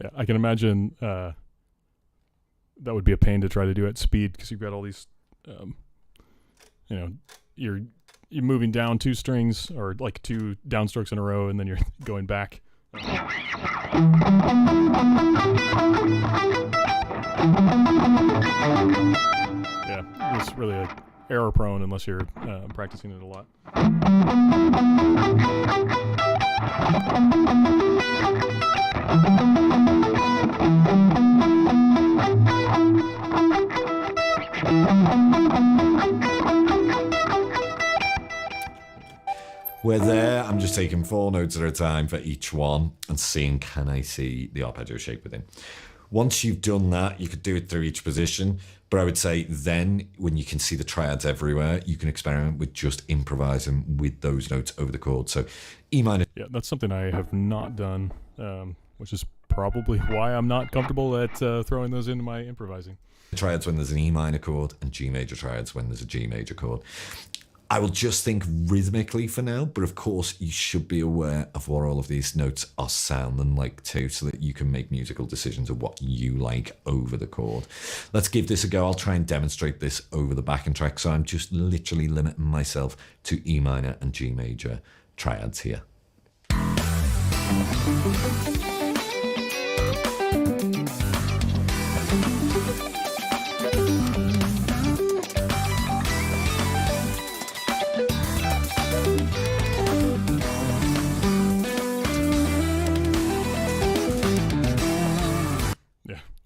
Yeah, I can imagine that would be a pain to try to do at speed, because you've got all these, you're moving down two strings, or like two downstrokes in a row, and then you're going back. Yeah, it's really error prone unless you're practicing it a lot. We're there. I'm just taking 4 notes at a time for each one and seeing, can I see the arpeggio shape within. Once you've done that, you could do it through each position. But I would say then, when you can see the triads everywhere, you can experiment with just improvising with those notes over the chord. So E minor. Yeah, that's something I have not done, which is probably why I'm not comfortable at throwing those into my improvising. Triads when there's an E minor chord, and G major triads when there's a G major chord. I will just think rhythmically for now, but of course you should be aware of what all of these notes are sounding like too, so that you can make musical decisions of what you like over the chord. Let's give this a go. I'll try and demonstrate this over the backing track, so I'm just literally limiting myself to E minor and G major triads here.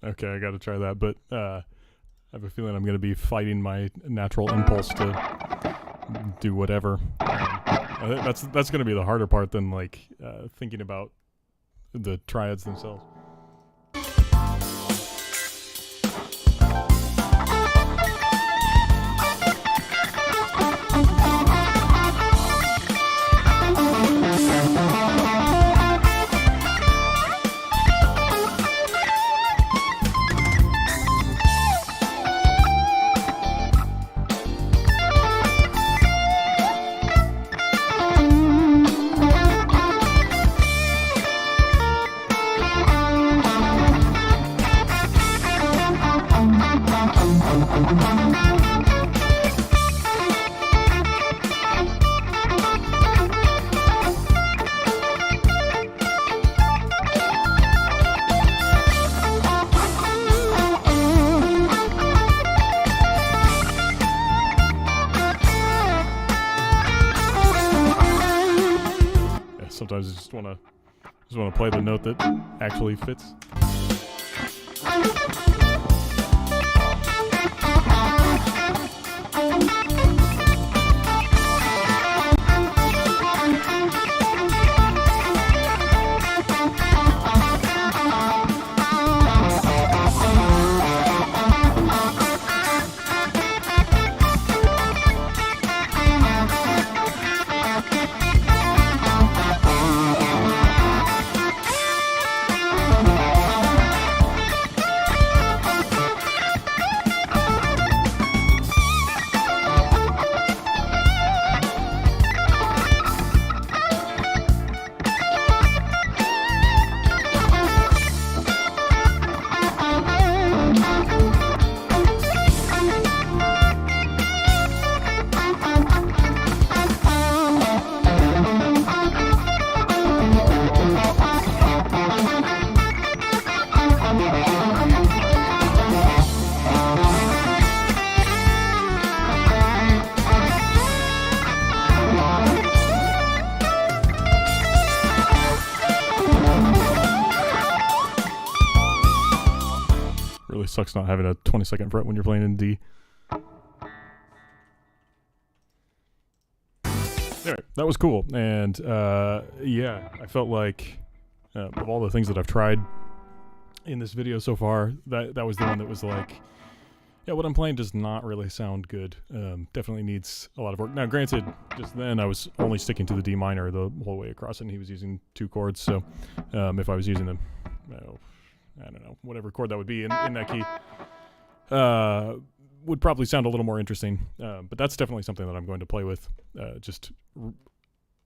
Okay, I got to try that, but I have a feeling I'm going to be fighting my natural impulse to do whatever. That's going to be the harder part than thinking about the triads themselves. wanna play the note that actually fits. Sucks not having a 22nd fret when you're playing in D. Anyway, that was cool, and yeah, I felt like of all the things that I've tried in this video so far, that was the one that was like, yeah, what I'm playing does not really sound good. Definitely needs a lot of work. Now, granted, just then I was only sticking to the D minor the whole way across, and he was using 2 chords, so if I was using them, I don't know, whatever chord that would be in that key, would probably sound a little more interesting. But that's definitely something that I'm going to play with, just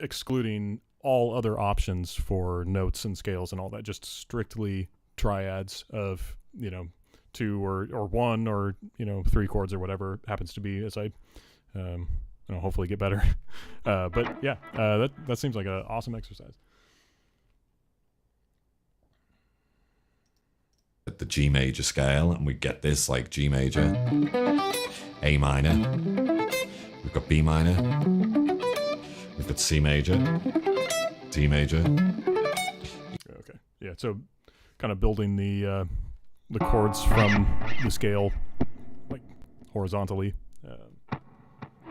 excluding all other options for notes and scales and all that, just strictly triads of, 2 or 1 or, 3 chords or whatever it happens to be as I, hopefully get better. But yeah, that seems like an awesome exercise. The G major scale, and we get this like G major, A minor, we've got B minor, we've got C major, D major. Okay, yeah, so kind of building the chords from the scale like horizontally.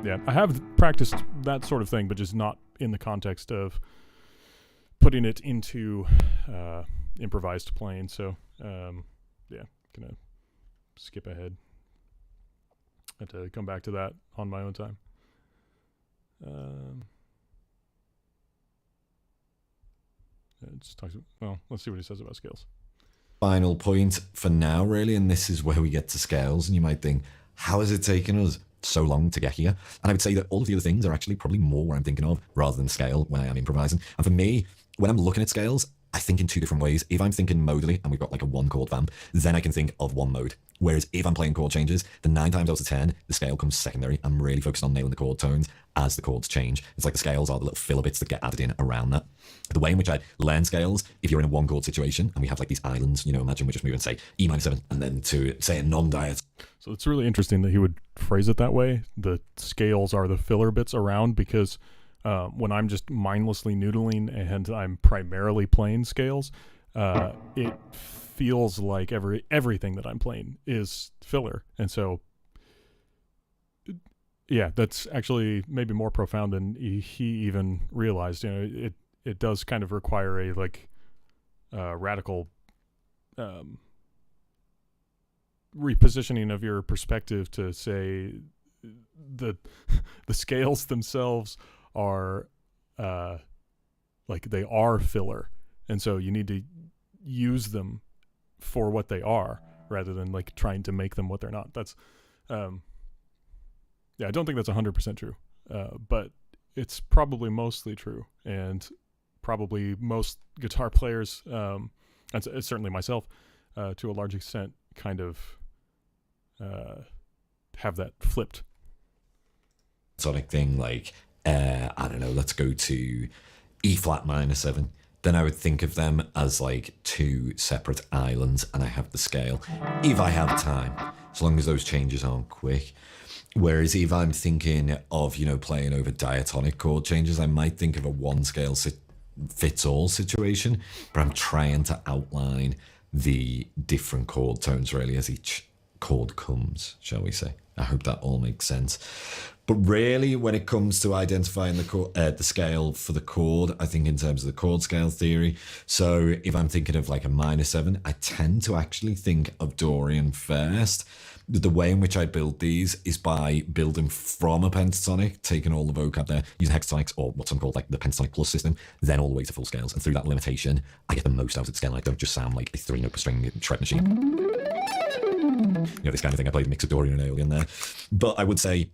Yeah, I have practiced that sort of thing, but just not in the context of putting it into improvised playing, so yeah, gonna skip ahead. I have to come back to that on my own time. It just talks. Well, let's see what he says about scales. Final point for now, really, and this is where we get to scales, and you might think, how has it taken us so long to get here? And I would say that all of the other things are actually probably more what I'm thinking of rather than scale when I am improvising. And for me, when I'm looking at scales, I think in 2 different ways. If I'm thinking modally and we've got like a 1 chord vamp, then I can think of 1 mode. Whereas if I'm playing chord changes, then 9 times out of 10, the scale comes secondary. I'm really focused on nailing the chord tones as the chords change. It's like the scales are the little filler bits that get added in around that. The way in which I learn scales, if you're in a 1 chord situation and we have like these islands, imagine we're just moving, say, E minor 7 and then to, say, a non-diat. So it's really interesting that he would phrase it that way. The scales are the filler bits around, because when I'm just mindlessly noodling and I'm primarily playing scales, it feels like everything that I'm playing is filler. And so, yeah, that's actually maybe more profound than he even realized. It does kind of require a radical repositioning of your perspective to say the scales themselves are they are filler, and so you need to use them for what they are rather than like trying to make them what they're not. That's yeah, I don't think that's 100% true, but it's probably mostly true, and probably most guitar players, and it's certainly myself, to a large extent, kind of have that flipped. Sonic thing, like, I don't know, let's go to E flat minor 7. Then I would think of them as like 2 separate islands, and I have the scale, if I have time, as long as those changes aren't quick. Whereas if I'm thinking of, playing over diatonic chord changes, I might think of a 1 scale fits all situation, but I'm trying to outline the different chord tones really as each chord comes, shall we say. I hope that all makes sense. But really, when it comes to identifying the scale for the chord, I think in terms of the chord scale theory, so if I'm thinking of like a minor 7, I tend to actually think of Dorian first. The way in which I build these is by building from a pentatonic, taking all the vocab there, using hexatonics or what's called like the pentatonic plus system, then all the way to full scales. And through that limitation, I get the most out of the scale. I don't just sound like a 3-note per string shred machine. This kind of thing. I played a mix of Dorian and Aeolian there. But I would say,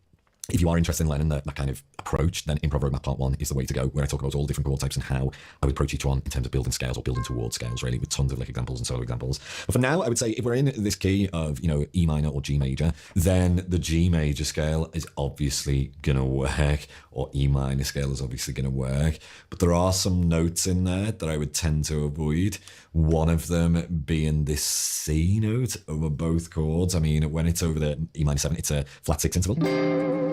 if you are interested in learning that kind of approach, then Improv Roadmap Part 1 is the way to go, where I talk about all the different chord types and how I would approach each one in terms of building scales or building towards scales, really, with tons of lick examples and solo examples. But for now, I would say if we're in this key of, E minor or G major, then the G major scale is obviously going to work, or E minor scale is obviously going to work. But there are some notes in there that I would tend to avoid. One of them being this C note over both chords. I mean, when it's over the E minor 7, it's a flat 6 interval.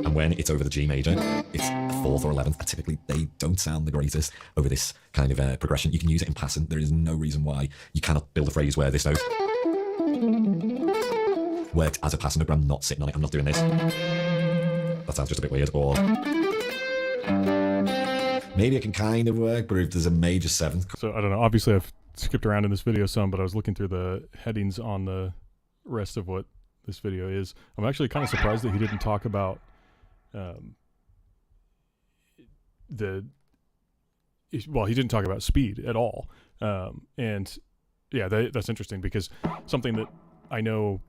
And when it's over the G major, it's 4th or 11th. And typically, they don't sound the greatest over this kind of progression. You can use it in passing. There is no reason why you cannot build a phrase where this note worked as a passing note, but I'm not sitting on it. I'm not doing this. That sounds just a bit weird. Or maybe it can kind of work, but if there's a major 7th. So I don't know. Obviously, I've skipped around in this video some, but I was looking through the headings on the rest of what this video is. I'm actually kind of surprised that he didn't talk about he didn't talk about speed at all. And yeah, that's interesting, because something that I know,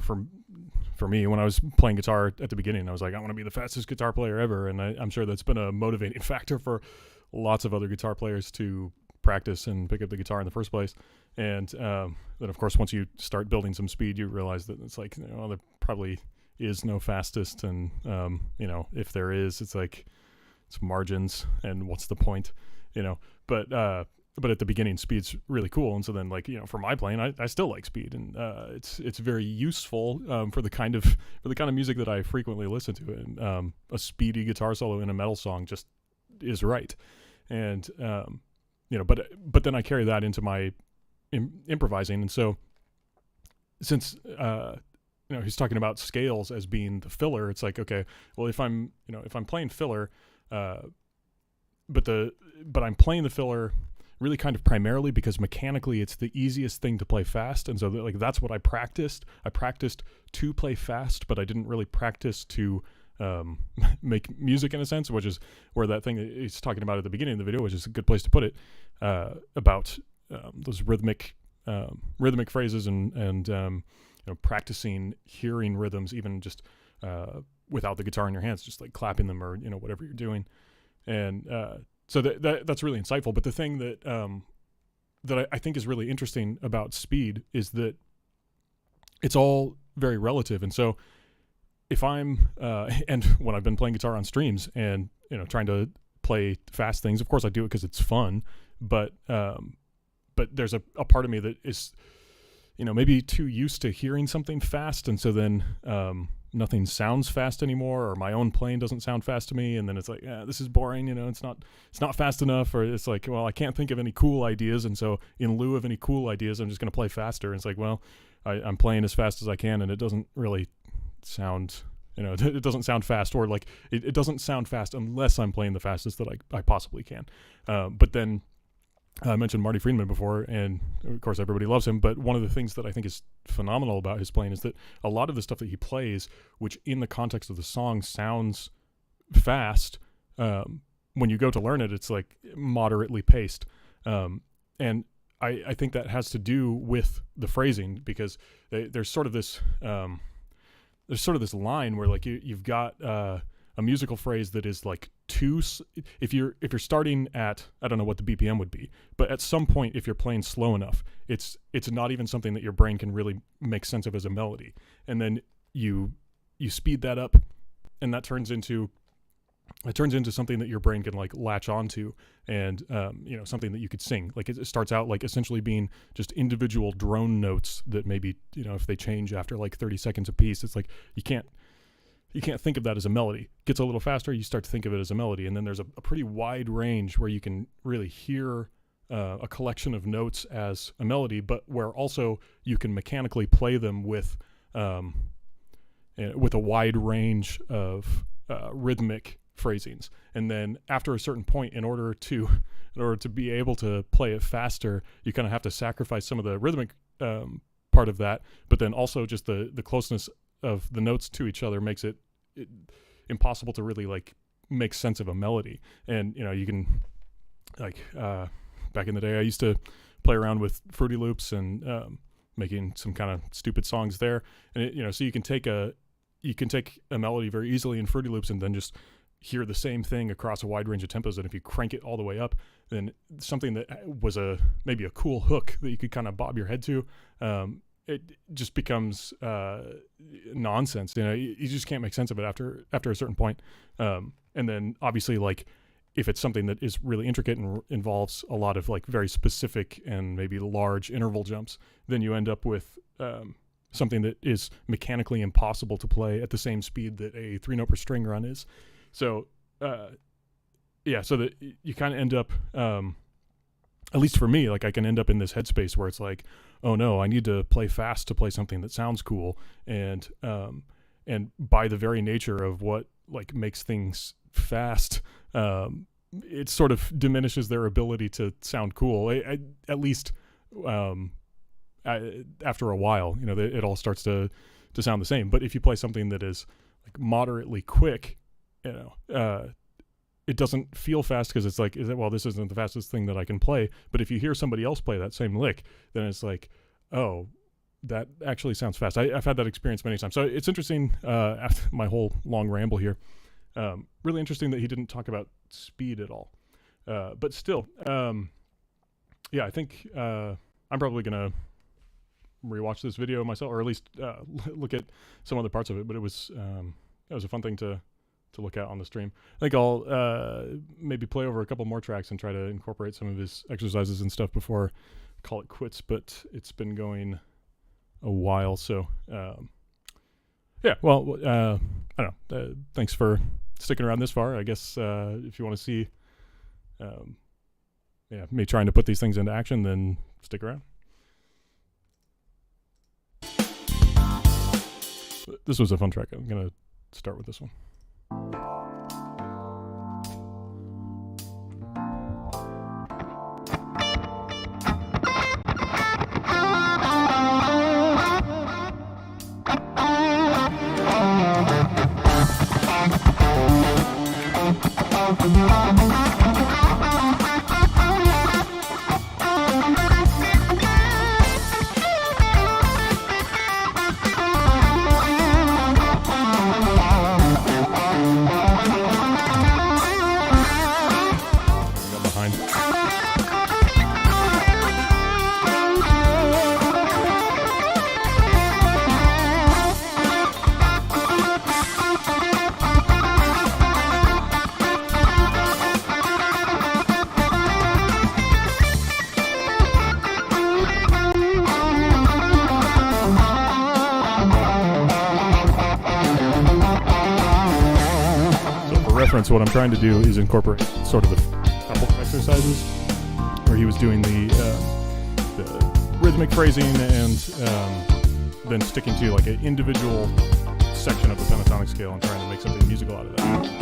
for me, when I was playing guitar at the beginning, I was like, I want to be the fastest guitar player ever. And I'm sure that's been a motivating factor for lots of other guitar players to practice and pick up the guitar in the first place. And then of course, once you start building some speed, you realize that it's like, there probably is no fastest. And, if there is, it's like, it's margins, and what's the point, but at the beginning, speed's really cool. And so then, for my playing, I still like speed, and it's very useful for the kind of music that I frequently listen to. And a speedy guitar solo in a metal song just is right. And but then I carry that into my improvising. And so since he's talking about scales as being the filler, it's like, okay, well, if I'm playing filler, but I'm playing the filler really kind of primarily because mechanically it's the easiest thing to play fast. And so that's what I practiced. I practiced to play fast, but I didn't really practice to make music, in a sense, which is where that thing that he's talking about at the beginning of the video, which is a good place to put it, about those rhythmic phrases and practicing hearing rhythms, even just without the guitar in your hands, just like clapping them or whatever you're doing. And so that's really insightful. But the thing that I think is really interesting about speed is that it's all very relative. And so if I'm and when I've been playing guitar on streams and trying to play fast things, of course I do it because it's fun, but there's a part of me that is maybe too used to hearing something fast, and so then nothing sounds fast anymore, or my own playing doesn't sound fast to me, and then it's like, this is boring, it's not fast enough, or it's like, well, I can't think of any cool ideas, and so in lieu of any cool ideas, I'm just going to play faster. And it's like, well, I'm playing as fast as I can, and it doesn't really sound, it doesn't sound fast, or like it doesn't sound fast unless I'm playing the fastest that I possibly can. But then I mentioned Marty Friedman before, and of course everybody loves him, but one of the things that I think is phenomenal about his playing is that a lot of the stuff that he plays, which in the context of the song sounds fast, when you go to learn it, it's like moderately paced. And I think that has to do with the phrasing, because there's sort of this line where like you've got a musical phrase that is like if you're starting at, I don't know what the BPM would be, but at some point if you're playing slow enough, it's not even something that your brain can really make sense of as a melody, and then you speed that up, and that turns into something that your brain can like latch onto, and something that you could sing. Like it starts out like essentially being just individual drone notes that maybe if they change after like 30 seconds a piece, it's like you can't think of that as a melody. It gets a little faster, you start to think of it as a melody, and then there's a pretty wide range where you can really hear a collection of notes as a melody, but where also you can mechanically play them with a wide range of rhythmic phrasings. And then after a certain point, in order to be able to play it faster, you kind of have to sacrifice some of the rhythmic part of that, but then also just the closeness of the notes to each other makes it impossible to really like make sense of a melody. And you can like back in the day, I used to play around with Fruity Loops and making some kind of stupid songs there. And so you can take a melody very easily in Fruity Loops and then just hear the same thing across a wide range of tempos. And if you crank it all the way up, then something that was maybe a cool hook that you could kind of bob your head to, it just becomes nonsense. You just can't make sense of it after a certain point. And then obviously, like, if it's something that is really intricate and involves a lot of like very specific and maybe large interval jumps, then you end up with something that is mechanically impossible to play at the same speed that a 3-note per string run is. So, so that you kind of end up, at least for me, like I can end up in this headspace where it's like, oh no, I need to play fast to play something that sounds cool. And by the very nature of what like makes things fast, it sort of diminishes their ability to sound cool. At least after a while, it all starts to sound the same. But if you play something that is like moderately quick, it doesn't feel fast because it's like, this isn't the fastest thing that I can play. But if you hear somebody else play that same lick, then it's like, oh, that actually sounds fast. I've had that experience many times. So it's interesting, after my whole long ramble here, really interesting that he didn't talk about speed at all. But still, I think I'm probably going to rewatch this video myself, or at least look at some other parts of it. But it was a fun thing to look at on the stream. I think I'll maybe play over a couple more tracks and try to incorporate some of his exercises and stuff before I call it quits. But it's been going a while, so I don't know. Thanks for sticking around this far. I guess if you want to see me trying to put these things into action, then stick around. This was a fun track. I'm gonna start with this one. So what I'm trying to do is incorporate sort of the couple exercises where he was doing the rhythmic phrasing and then sticking to like an individual section of the pentatonic scale and trying to make something musical out of that.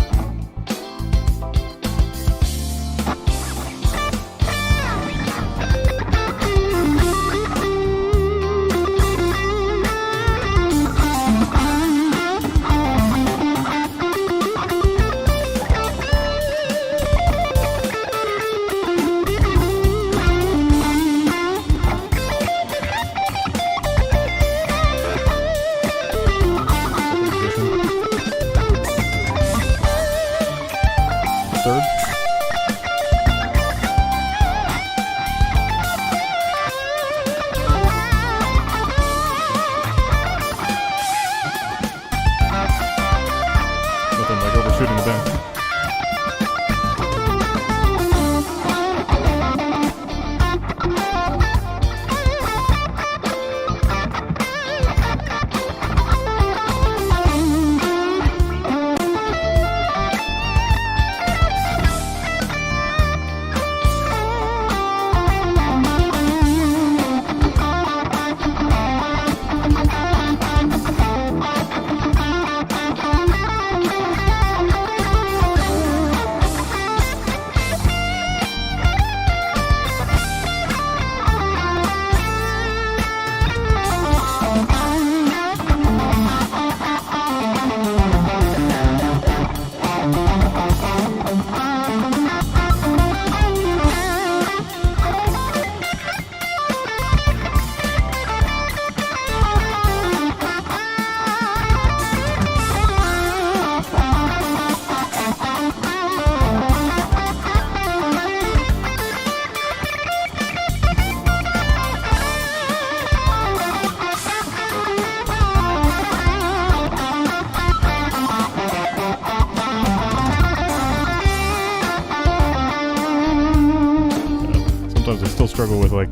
struggle with like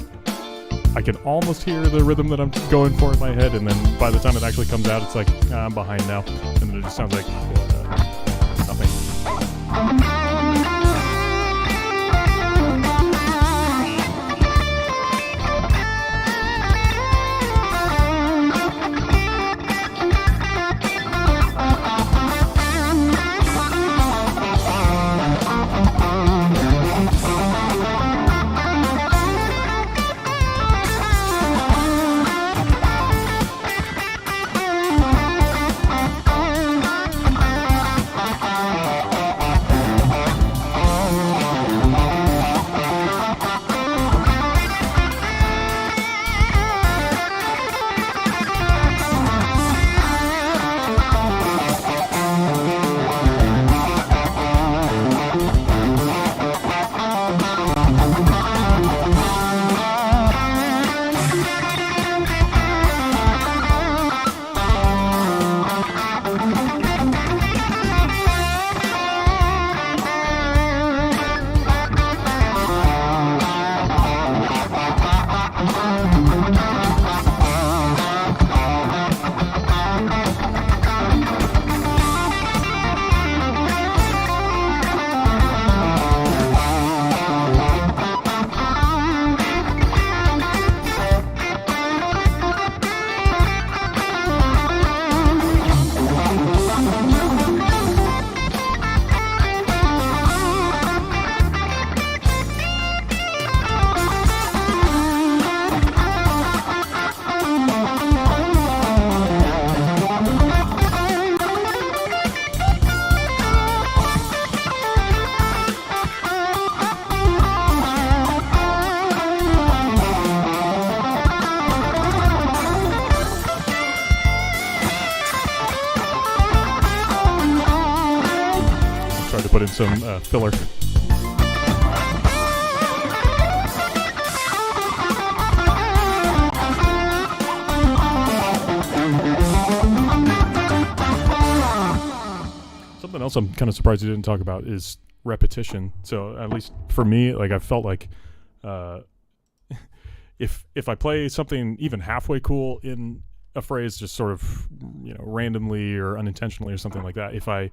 I can almost hear the rhythm that I'm going for in my head, and then by the time it actually comes out, it's like I'm behind now, and then it just sounds like nothing. Put in some filler. Something else I'm kind of surprised you didn't talk about is repetition. So at least for me, like I felt like if I play something even halfway cool in a phrase, just sort of randomly or unintentionally or something like that, if I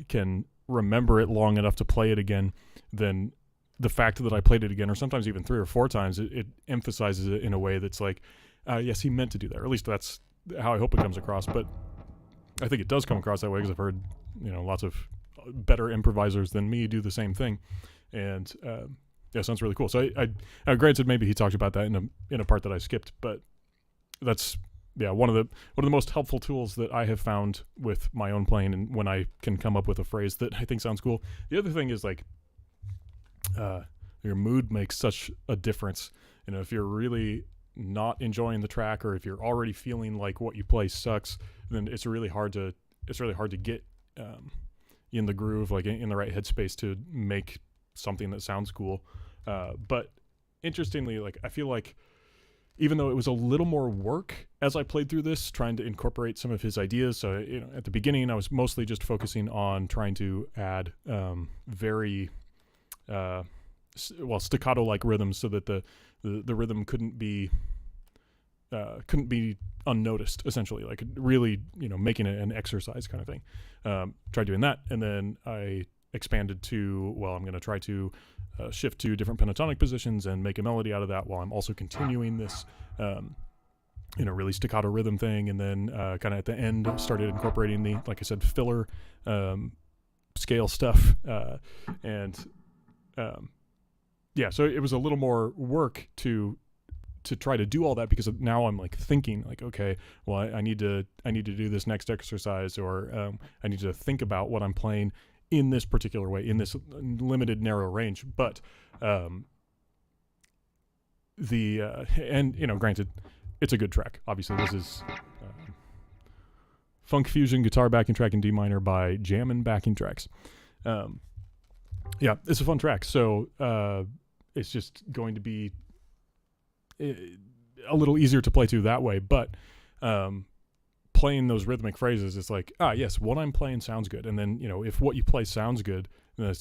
can remember it long enough to play it again, then the fact that I played it again, or sometimes even 3 or 4 times, it emphasizes it in a way that's like, yes, he meant to do that, or at least that's how I hope it comes across. But I think it does come across that way because I've heard lots of better improvisers than me do the same thing, and it sounds really cool. So I granted maybe he talked about that in a part that I skipped, but that's one of the most helpful tools that I have found with my own playing, and when I can come up with a phrase that I think sounds cool. The other thing is like your mood makes such a difference. If you're really not enjoying the track, or if you're already feeling like what you play sucks, then it's really hard to get in the groove, like in the right headspace to make something that sounds cool. But interestingly, like I feel like even though it was a little more work as I played through this, trying to incorporate some of his ideas. So, at the beginning, I was mostly just focusing on trying to add very staccato-like rhythms, so that the rhythm couldn't be unnoticed, essentially, like really, making it an exercise kind of thing. Tried doing that, and then I expanded to, I'm going to try to shift to different pentatonic positions and make a melody out of that, while I'm also continuing this, really staccato rhythm thing. And then kind of at the end started incorporating the, like I said, filler scale stuff. So it was a little more work to try to do all that, because now I'm like thinking like, okay, well, I need to do this next exercise, or I need to think about what I'm playing in this particular way, in this limited narrow range. But granted, it's a good track. Obviously, this is Funk Fusion guitar backing track in D minor by Jammin' Backing Tracks. It's a fun track. So it's just going to be a little easier to play to that way. But playing those rhythmic phrases, it's like, yes, what I'm playing sounds good. And then, if what you play sounds good,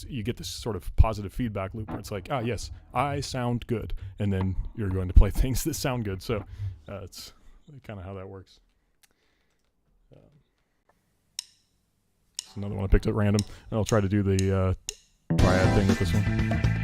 you get this sort of positive feedback loop where it's like, yes, I sound good. And then you're going to play things that sound good. So it's kind of how that works. It's another one I picked at random. I'll try to do the triad thing with this one.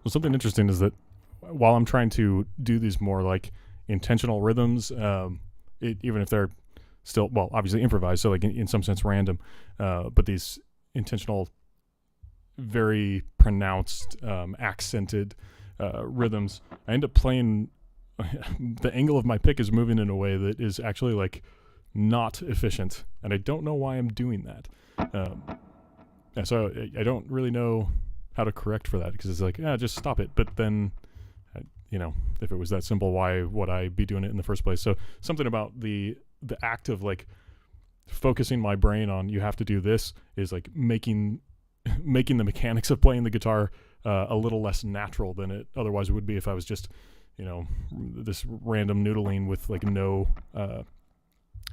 Something interesting is that while I'm trying to do these more like intentional rhythms, even if they're still, well, obviously improvised, so like in some sense random, but these intentional, very pronounced, accented rhythms, I end up playing, the angle of my pick is moving in a way that is actually like not efficient, and I don't know why I'm doing that. So I don't really know how to correct for that, because it's like, just stop it. But then, if it was that simple, why would I be doing it in the first place? So something about the act of like focusing my brain on, you have to do this, is like making the mechanics of playing the guitar a little less natural than it otherwise would be if I was just, this random noodling with like no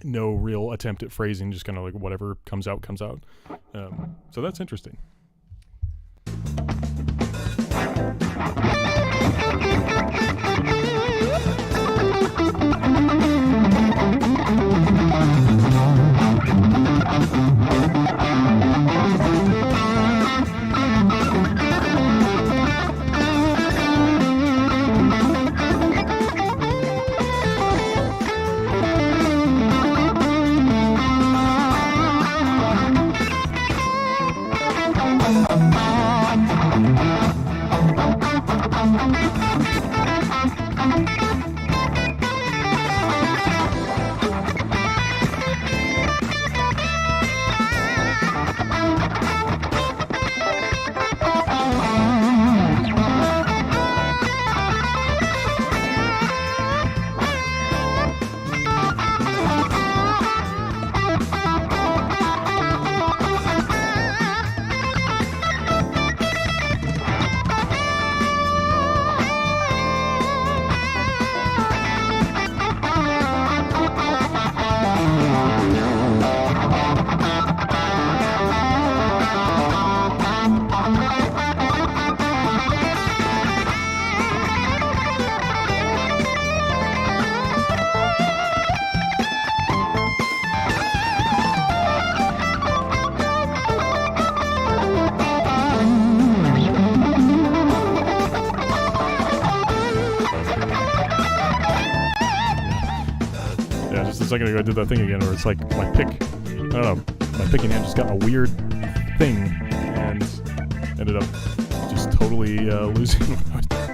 real attempt at phrasing, just kind of like whatever comes out. So that's interesting. second ago I did that thing again where it's like my pick, I don't know, my picking hand just got a weird thing and ended up just totally losing what I was doing.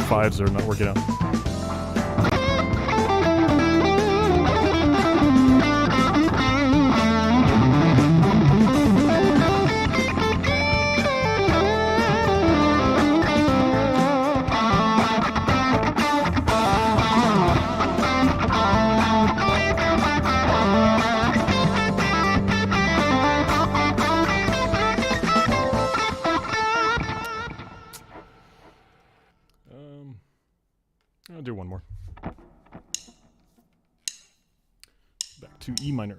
Fives are not working out. I'll do one more. Back to E minor.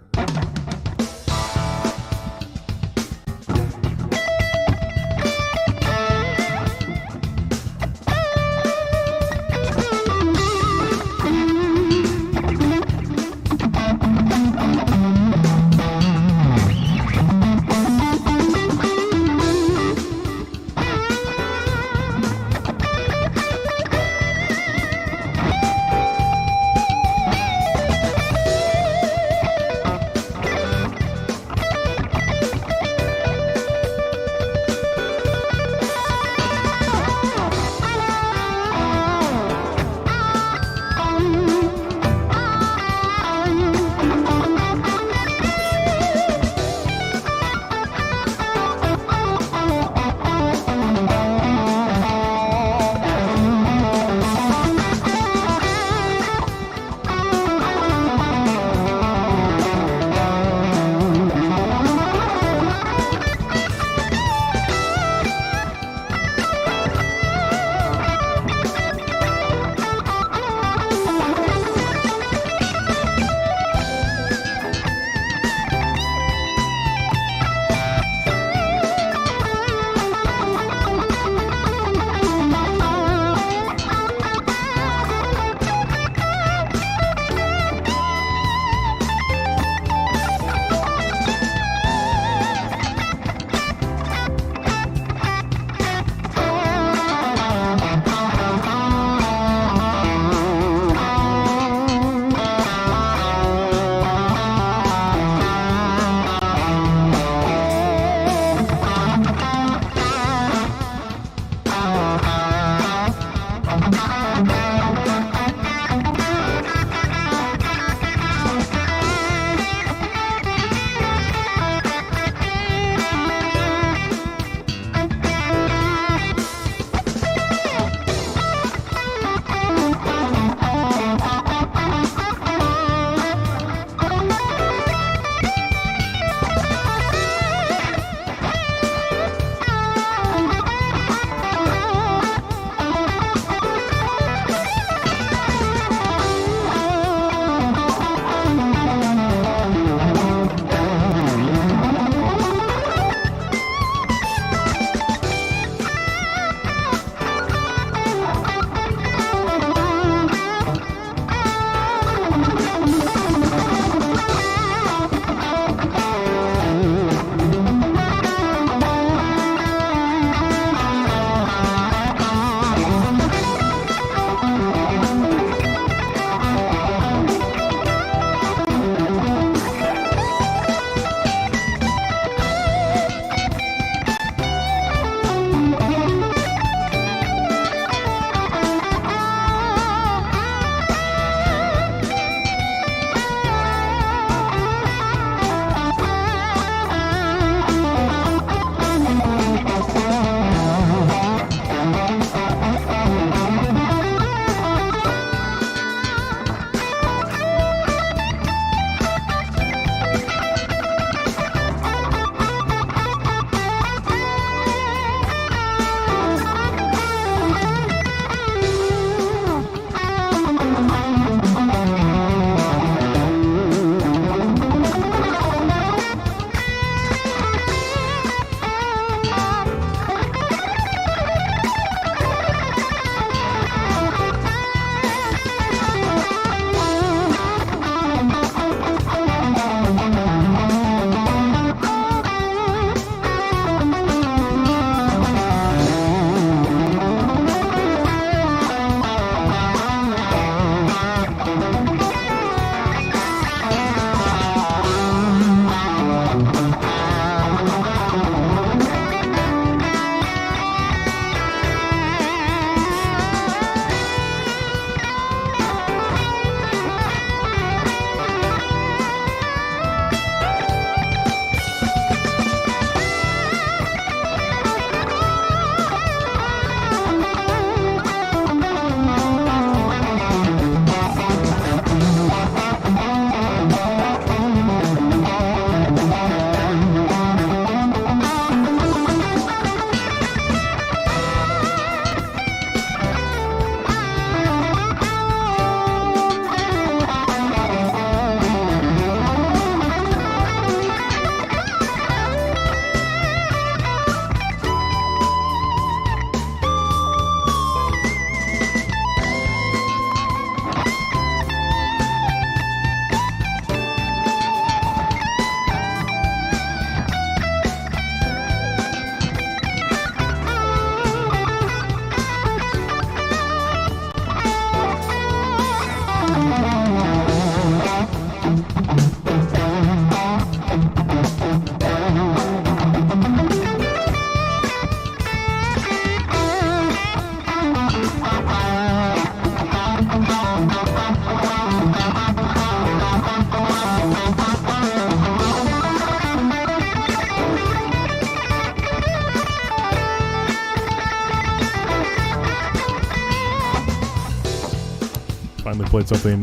played something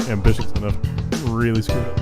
ambitious enough to really screw it up.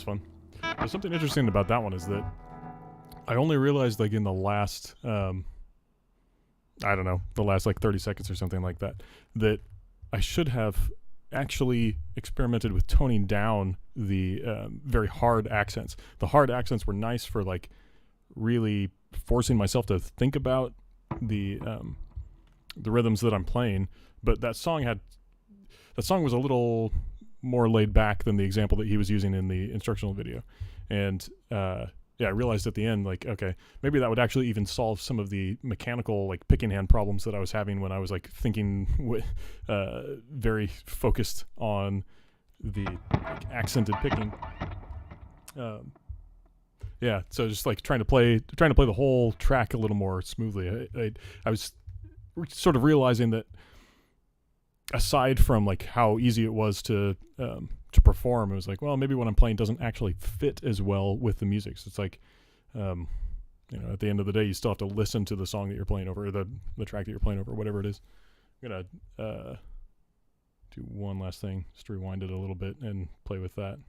Fun. There's something interesting about that one is that I only realized like in the last I don't know, the last like 30 seconds or something like that, that I should have actually experimented with toning down the very hard accents. The hard accents were nice for like really forcing myself to think about the rhythms that I'm playing, but that song was a little more laid back than the example that he was using in the instructional video. And I realized at the end, like, okay, maybe that would actually even solve some of the mechanical like picking hand problems that I was having when I was like thinking very focused on the like, accented picking. So just like trying to play the whole track a little more smoothly. I was sort of realizing that aside from like how easy it was to perform, it was like, well, maybe what I'm playing doesn't actually fit as well with the music. So it's like, at the end of the day, you still have to listen to the song that you're playing over, or the track that you're playing over, whatever it is. I'm gonna do one last thing, just rewind it a little bit and play with that.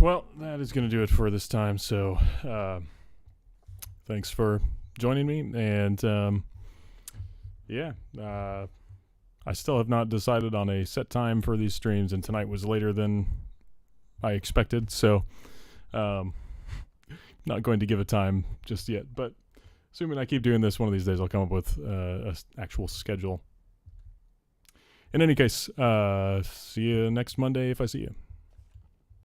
Well, that is going to do it for this time. So thanks for joining me. And I still have not decided on a set time for these streams, and tonight was later than I expected, so not going to give a time just yet. But assuming I keep doing this, one of these days I'll come up with an actual schedule. In any case, see you next Monday if I see you.